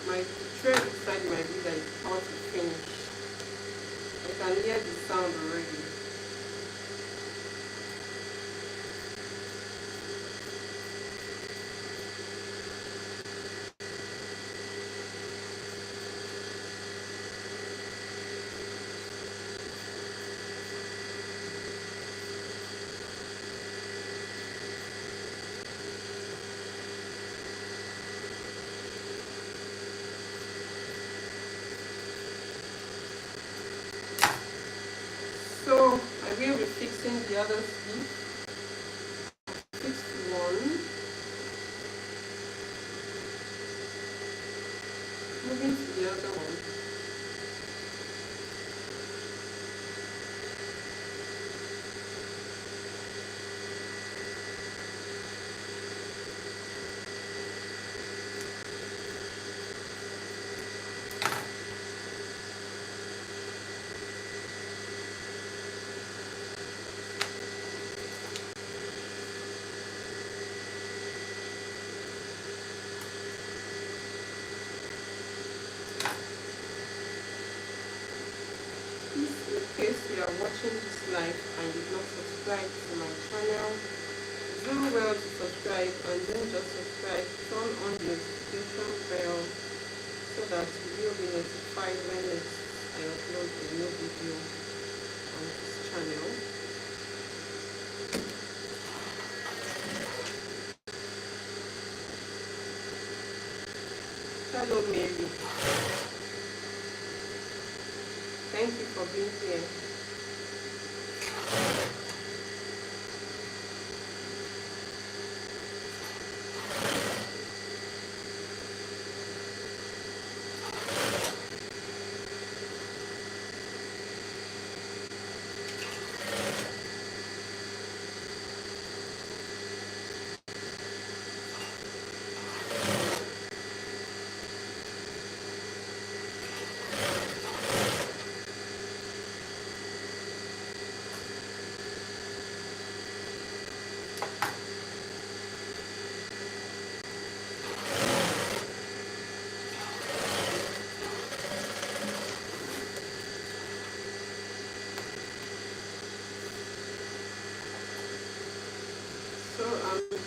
My thread inside my reader is about to finish. I can hear the sound already. So I will be fixing the other sleeve. Fixed one. Moving to the other one. In case you are watching this live and you've not subscribed to my channel, do well to subscribe and don't just subscribe, turn on the notification bell so that you will be notified when I upload a new video on this channel. Hello Mary, thank you for being here.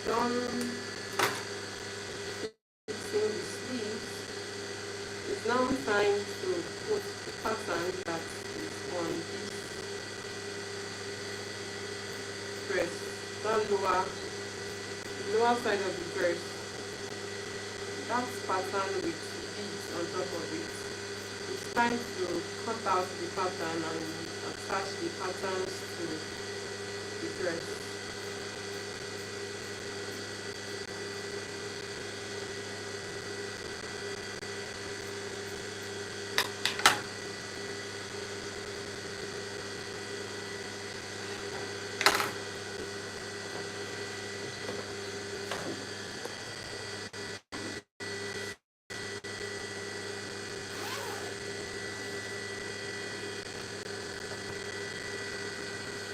done fixing the sleeves. It's now time to put the pattern that is on this dress, that lower side of the dress. That pattern with beads on top of it. It's time to cut out the pattern and attach the patterns to the dress.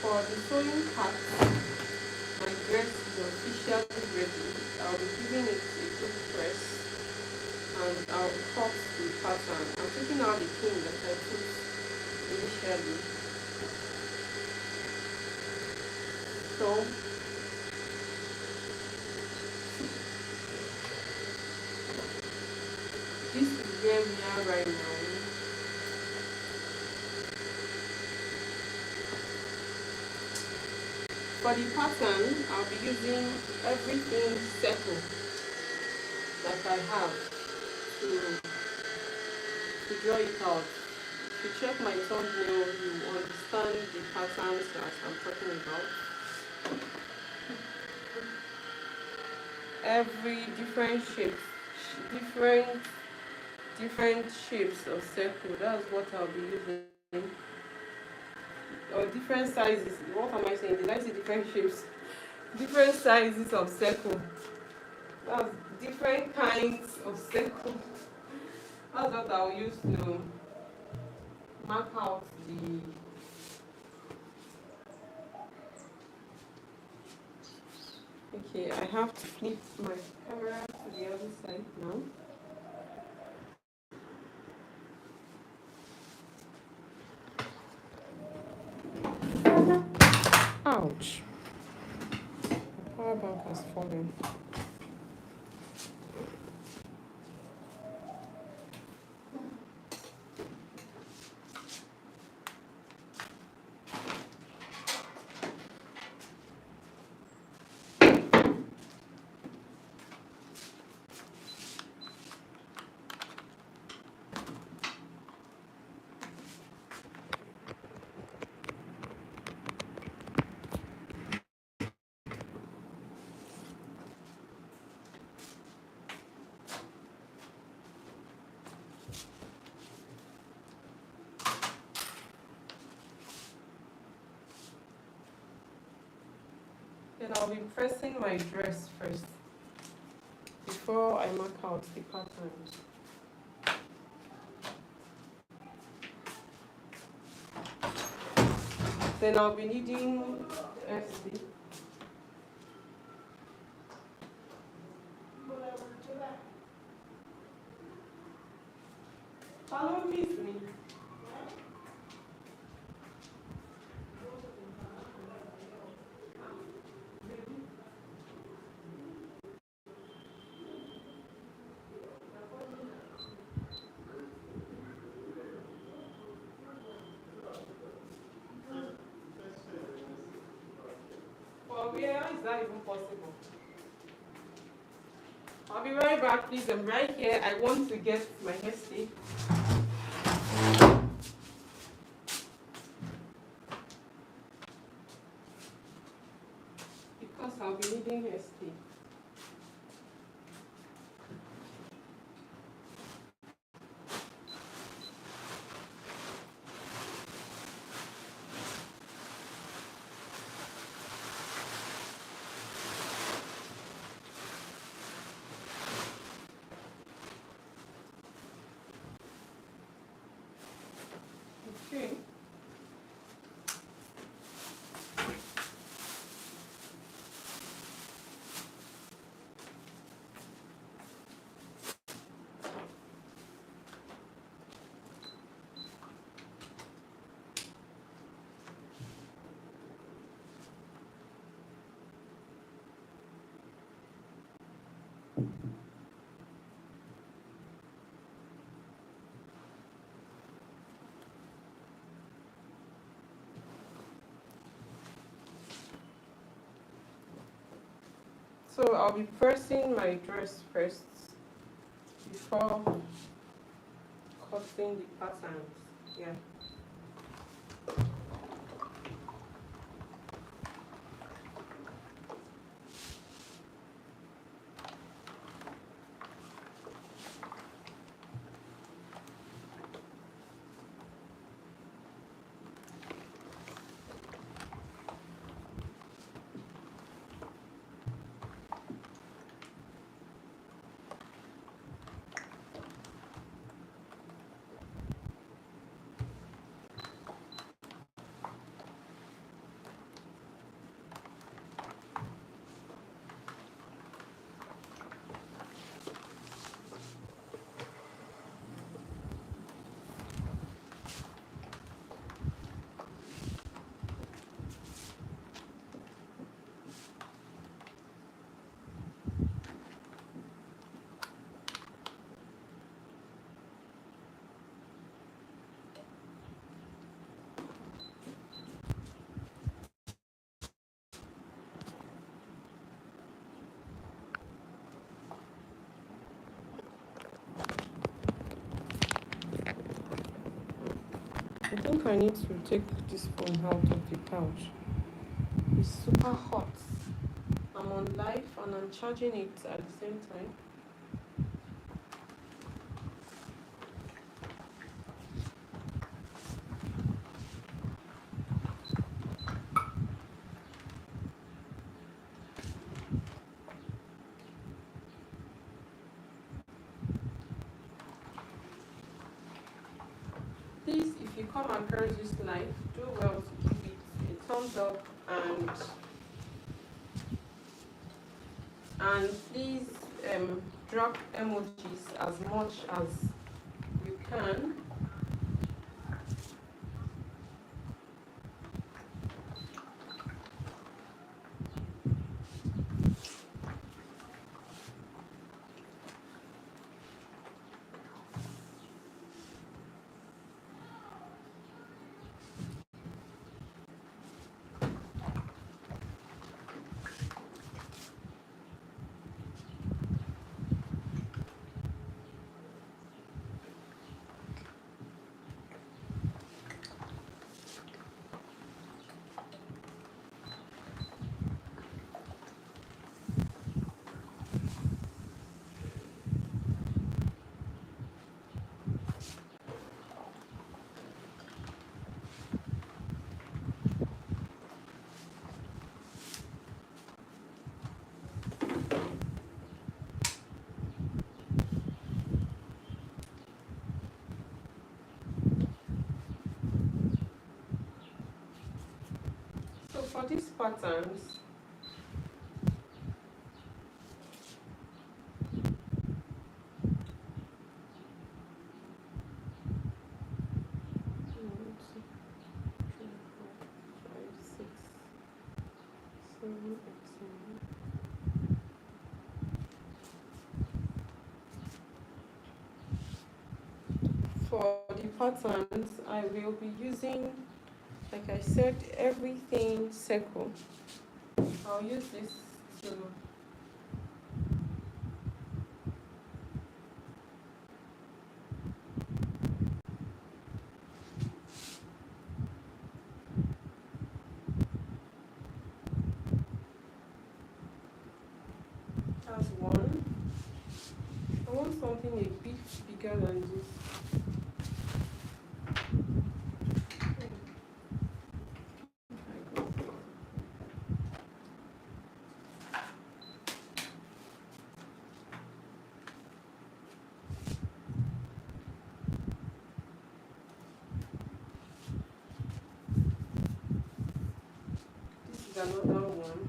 For the sewing part, my dress is officially ready. I'll be giving it a good press and I'll cut the pattern. I'm taking out the pin that I put initially. So this is where we are right now. For the pattern, I'll be using everything circle that I have to draw it out. If you check my thumbnail, you understand the patterns that I'm talking about. Every different shapes, different shapes of circle. That's what I'll be using. Or different sizes. What am I saying? Did I say different shapes? Different sizes of circle. That's different kinds of circle. That's what I'll use to mark out the Okay, I have to flip my camera to the other side now. Ouch. The power bank has fallen. Then I'll be pressing my dress first before I mark out the pattern. Then I'll be needing FC. Follow me. Where is that even possible? I'll be right back, please. I'm right here. I want to get my hair stick. Because I'll be needing hair stick. Okay. So I'll be pressing my dress first before cutting the patterns. Yeah. I think I need to take this phone out of the pouch. It's super hot. I'm on live and I'm charging it at the same time. Please, if you come across this live, do well to give it a thumbs up and please drop emojis as much as you can. So for these patterns, one, two, three, four, five, six, seven, eight, nine. For the patterns, I will be using, like I said, everything circle. I'll use this to as one. I want something a bit bigger than this. This is another one.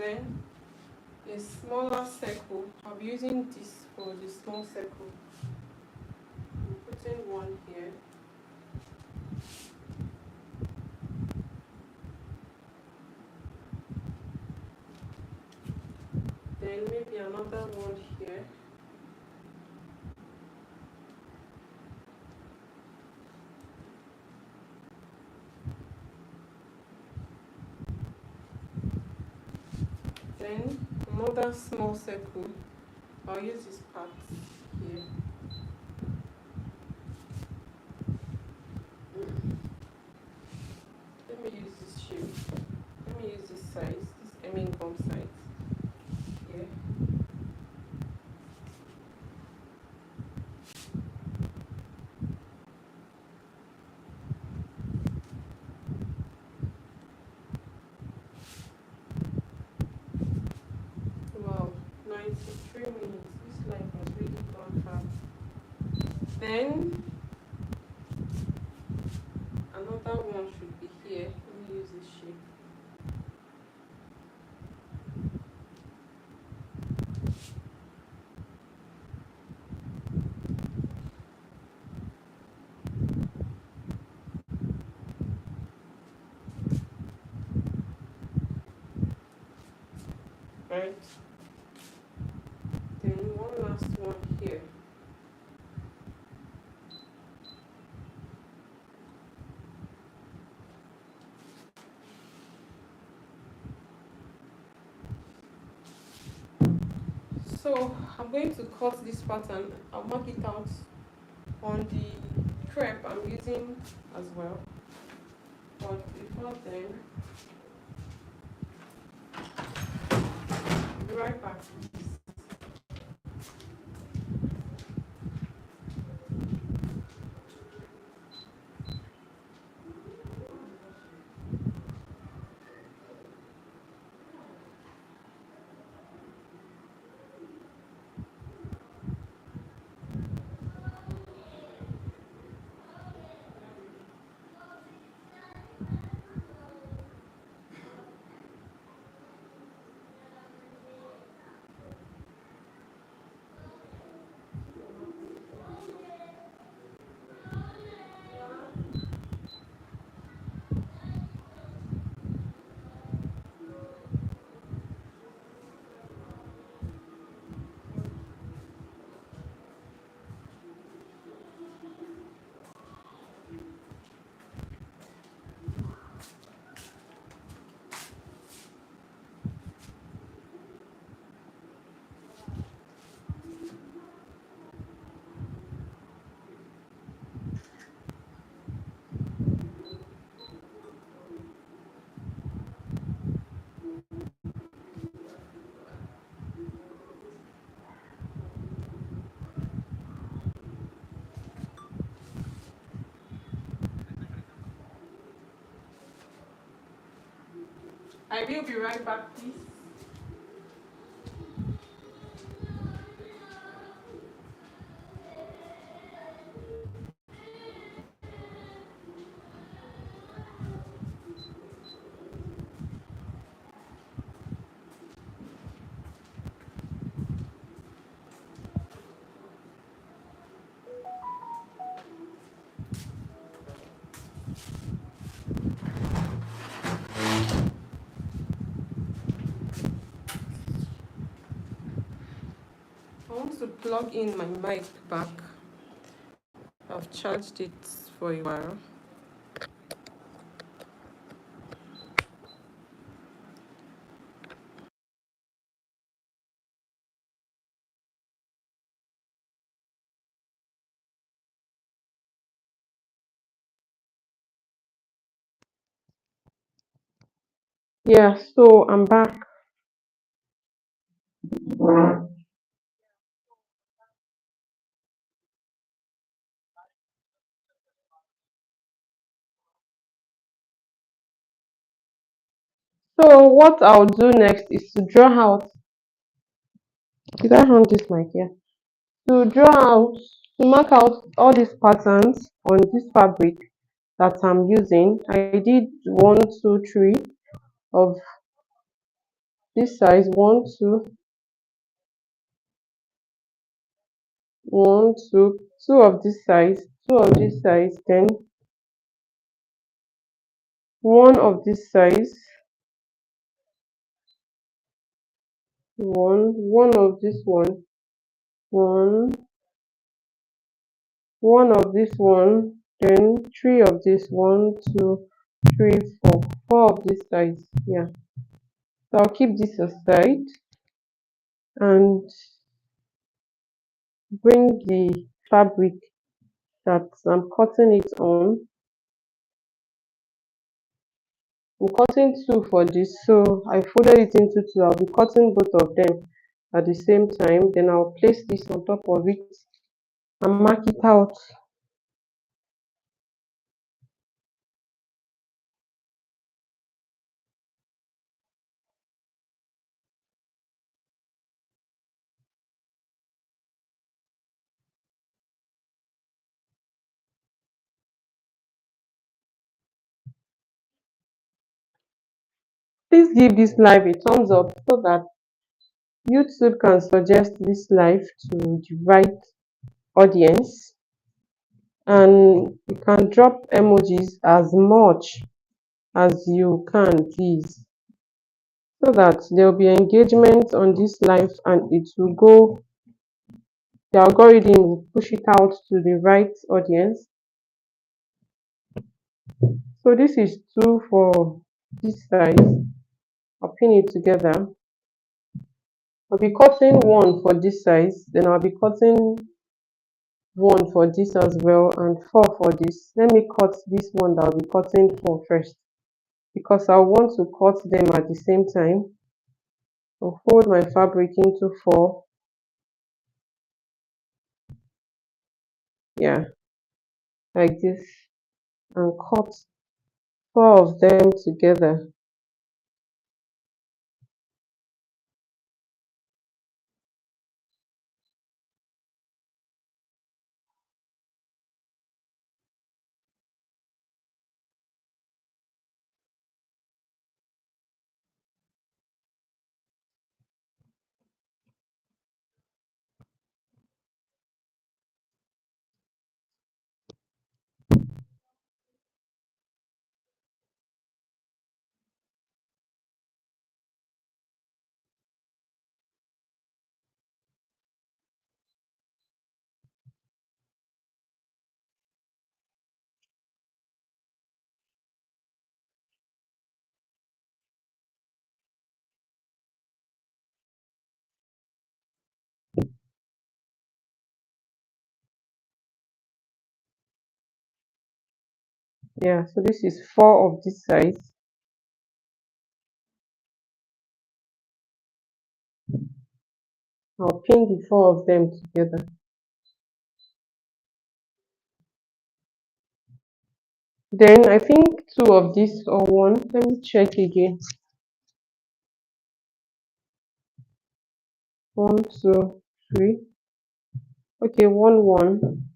Then a smaller circle. I'll be using this for the small circle. I'm putting one here. Then maybe another one here. Then another small circle. I'll use this part here. Let me use this shape. Let me use this size, this gum size here. Wow, 93 minutes. This life has really gone fast. Then another one should be here. Let me use this shape. Right? Then one last one here. So I'm going to cut this pattern. I'll mark it out on the crepe I'm using as well. But before then, I'll be right back. I will be right back, please. I want to plug in my mic back. I've charged it for a while. Yeah, so I'm back. So what I'll do next is to draw out. Did I hand this mic here? To draw out, to mark out all these patterns on this fabric that I'm using. I did one, two, three of this size, one, two, one, two of this size, two of this size, then one of this size, one of this one, one of this one, then three of this, one, two, three, four of this size. Yeah. So I'll keep this aside and bring the fabric that I'm cutting it on. I'm cutting two for this, so I folded it into two. I'll be cutting both of them at the same time. Then I'll place this on top of it and mark it out. Please give this live a thumbs up so that YouTube can suggest this live to the right audience, and you can drop emojis as much as you can, please, so that there will be engagement on this live and it will go, the algorithm will push it out to the right audience. So this is two for this size. I'll pin it together. I'll be cutting one for this size, then I'll be cutting one for this as well, and four for this. Let me cut this one that I'll be cutting for first, because I want to cut them at the same time. I'll fold my fabric into four. Yeah, like this, and cut four of them together. Yeah, so this is four of this size. I'll pin the four of them together. Then I think two of this or one. Let me check again. One, two, three. Okay, one.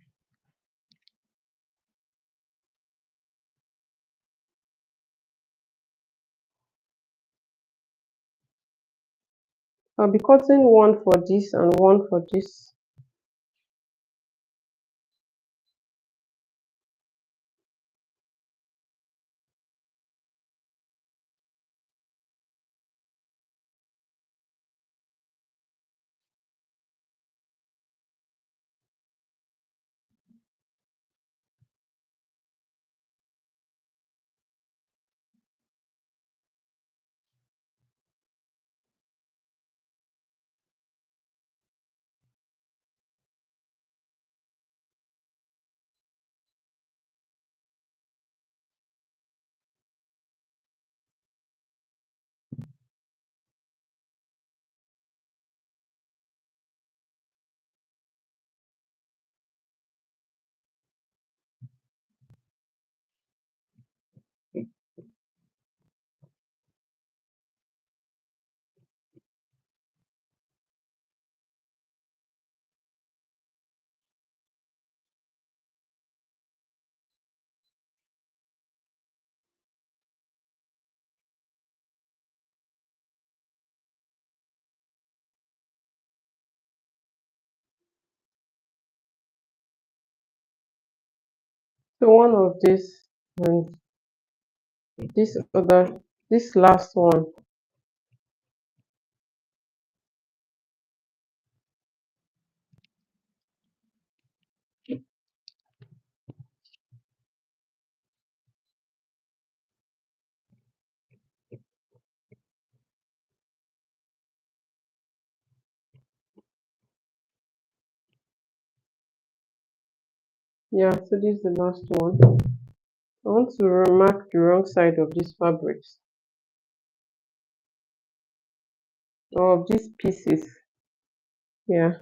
I'll be cutting one for this and one for this. So one of this and this other, this last one. Yeah, so this is the last one. I want to remark the wrong side of these fabrics or of these pieces. Yeah.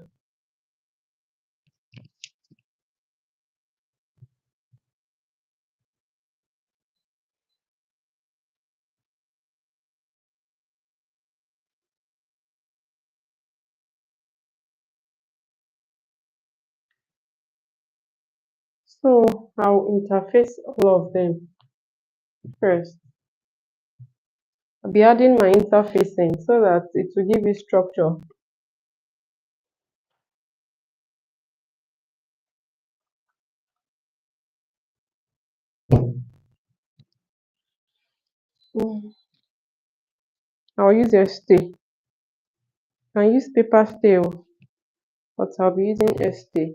So I'll interface all of them first. I'll be adding my interfacing so that it will give you structure. Mm. I'll use a stay. I can use paper stay, oh, but I'll be using a stay.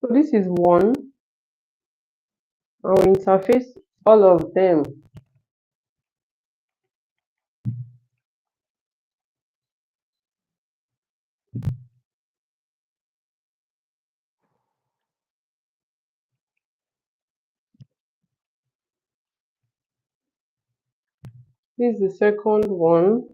So this is one. I'll interface all of them. This is the second one.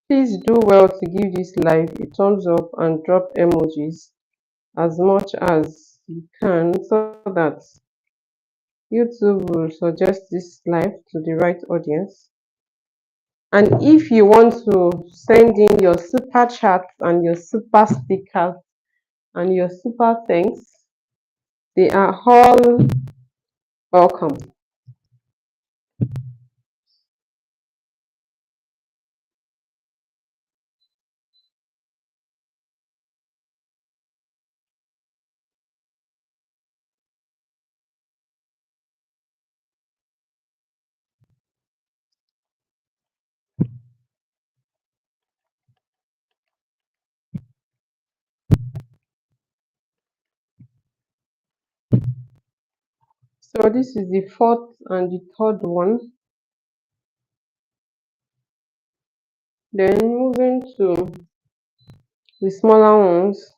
Please do well to give this live a thumbs up and drop emojis as much as you can so that YouTube will suggest this live to the right audience. And if you want to send in your super chats and your super stickers and your super thanks, they are all welcome. So this is the fourth and the third one. Then moving to the smaller ones.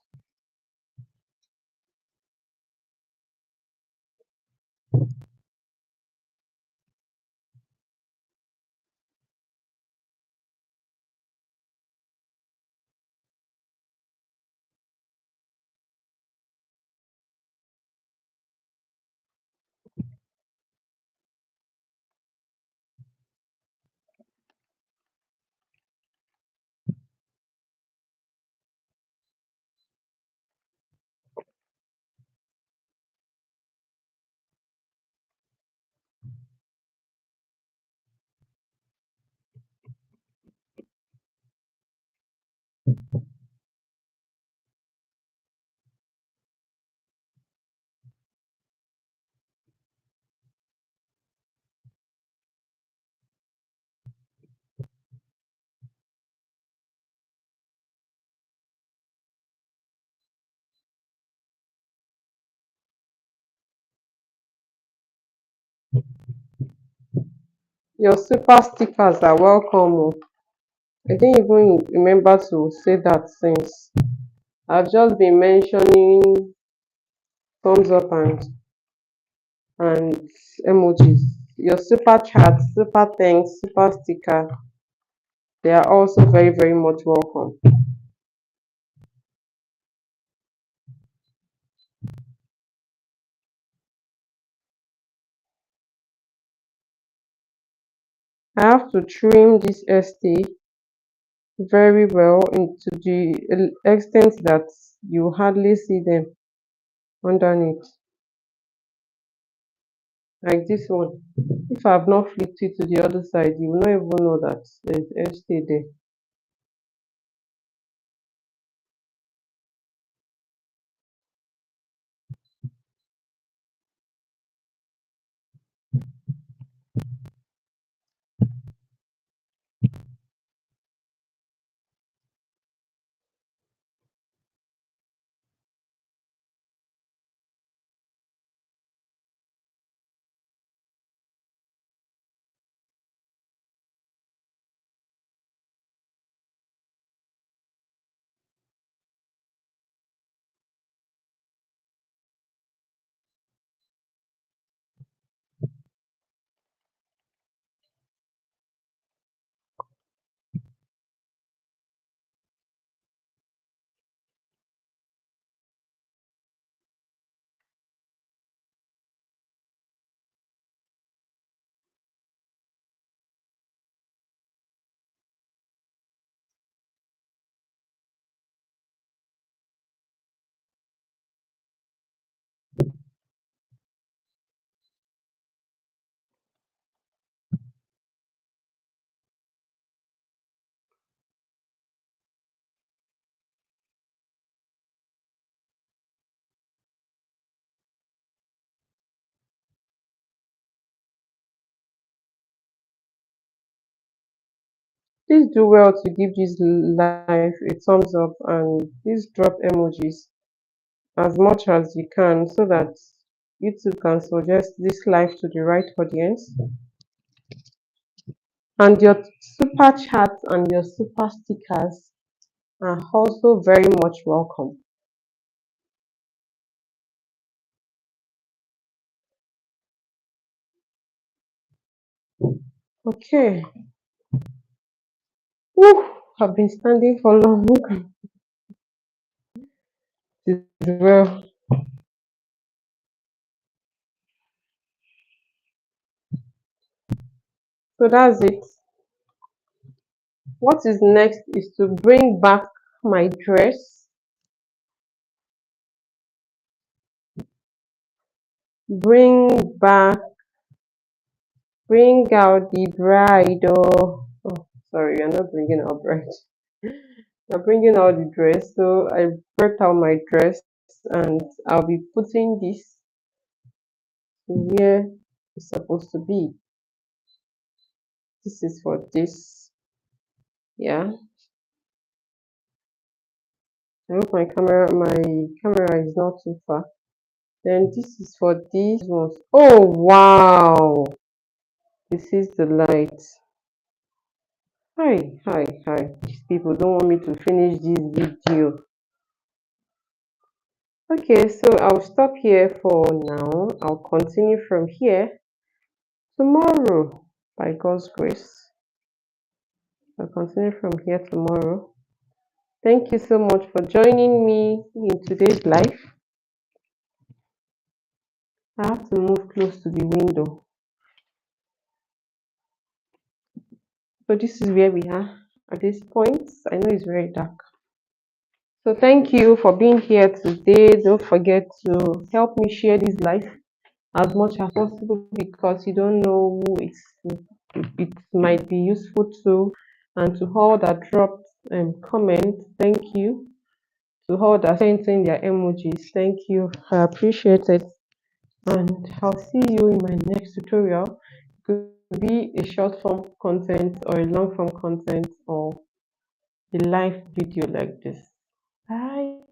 Your super stickers are welcome. Oh. I didn't even remember to say that since I've just been mentioning thumbs up and emojis. Your super chat, super thanks, super sticker, they are also very, very much welcome. I have to trim this ST very well into the extent that you hardly see them underneath, like this one. If I have not flipped it to the other side, you will not even know that there's ST there. Please do well to give this live a thumbs up and please drop emojis as much as you can so that YouTube can suggest this live to the right audience. And your super chats and your super stickers are also very much welcome. Okay. Woo. I've been standing for long as well. So that's it. What is next is to bring back my dress, bring back, bring out the bride. Oh, sorry, you're not bringing out bride. You're bringing out the dress. So I brought out my dress and I'll be putting this where it's supposed to be. This is for this. Yeah. I hope my camera is not too far. Then this is for these ones. Oh wow! This is the light. Hi, hi, hi. These people don't want me to finish this video. Okay, so I'll stop here for now. I'll continue from here tomorrow by God's grace. I'll continue from here tomorrow. Thank you so much for joining me in today's live. I have to move close to the window. So this is where we are at this point. I know it's very dark. So thank you for being here today. Don't forget to help me share this live as much as possible because you don't know who it might be useful to. And to all that dropped comments, thank you. To all that sent in their emojis, thank you. I appreciate it. And I'll see you in my next tutorial. It could be a short form content or a long form content or a live video like this. Bye.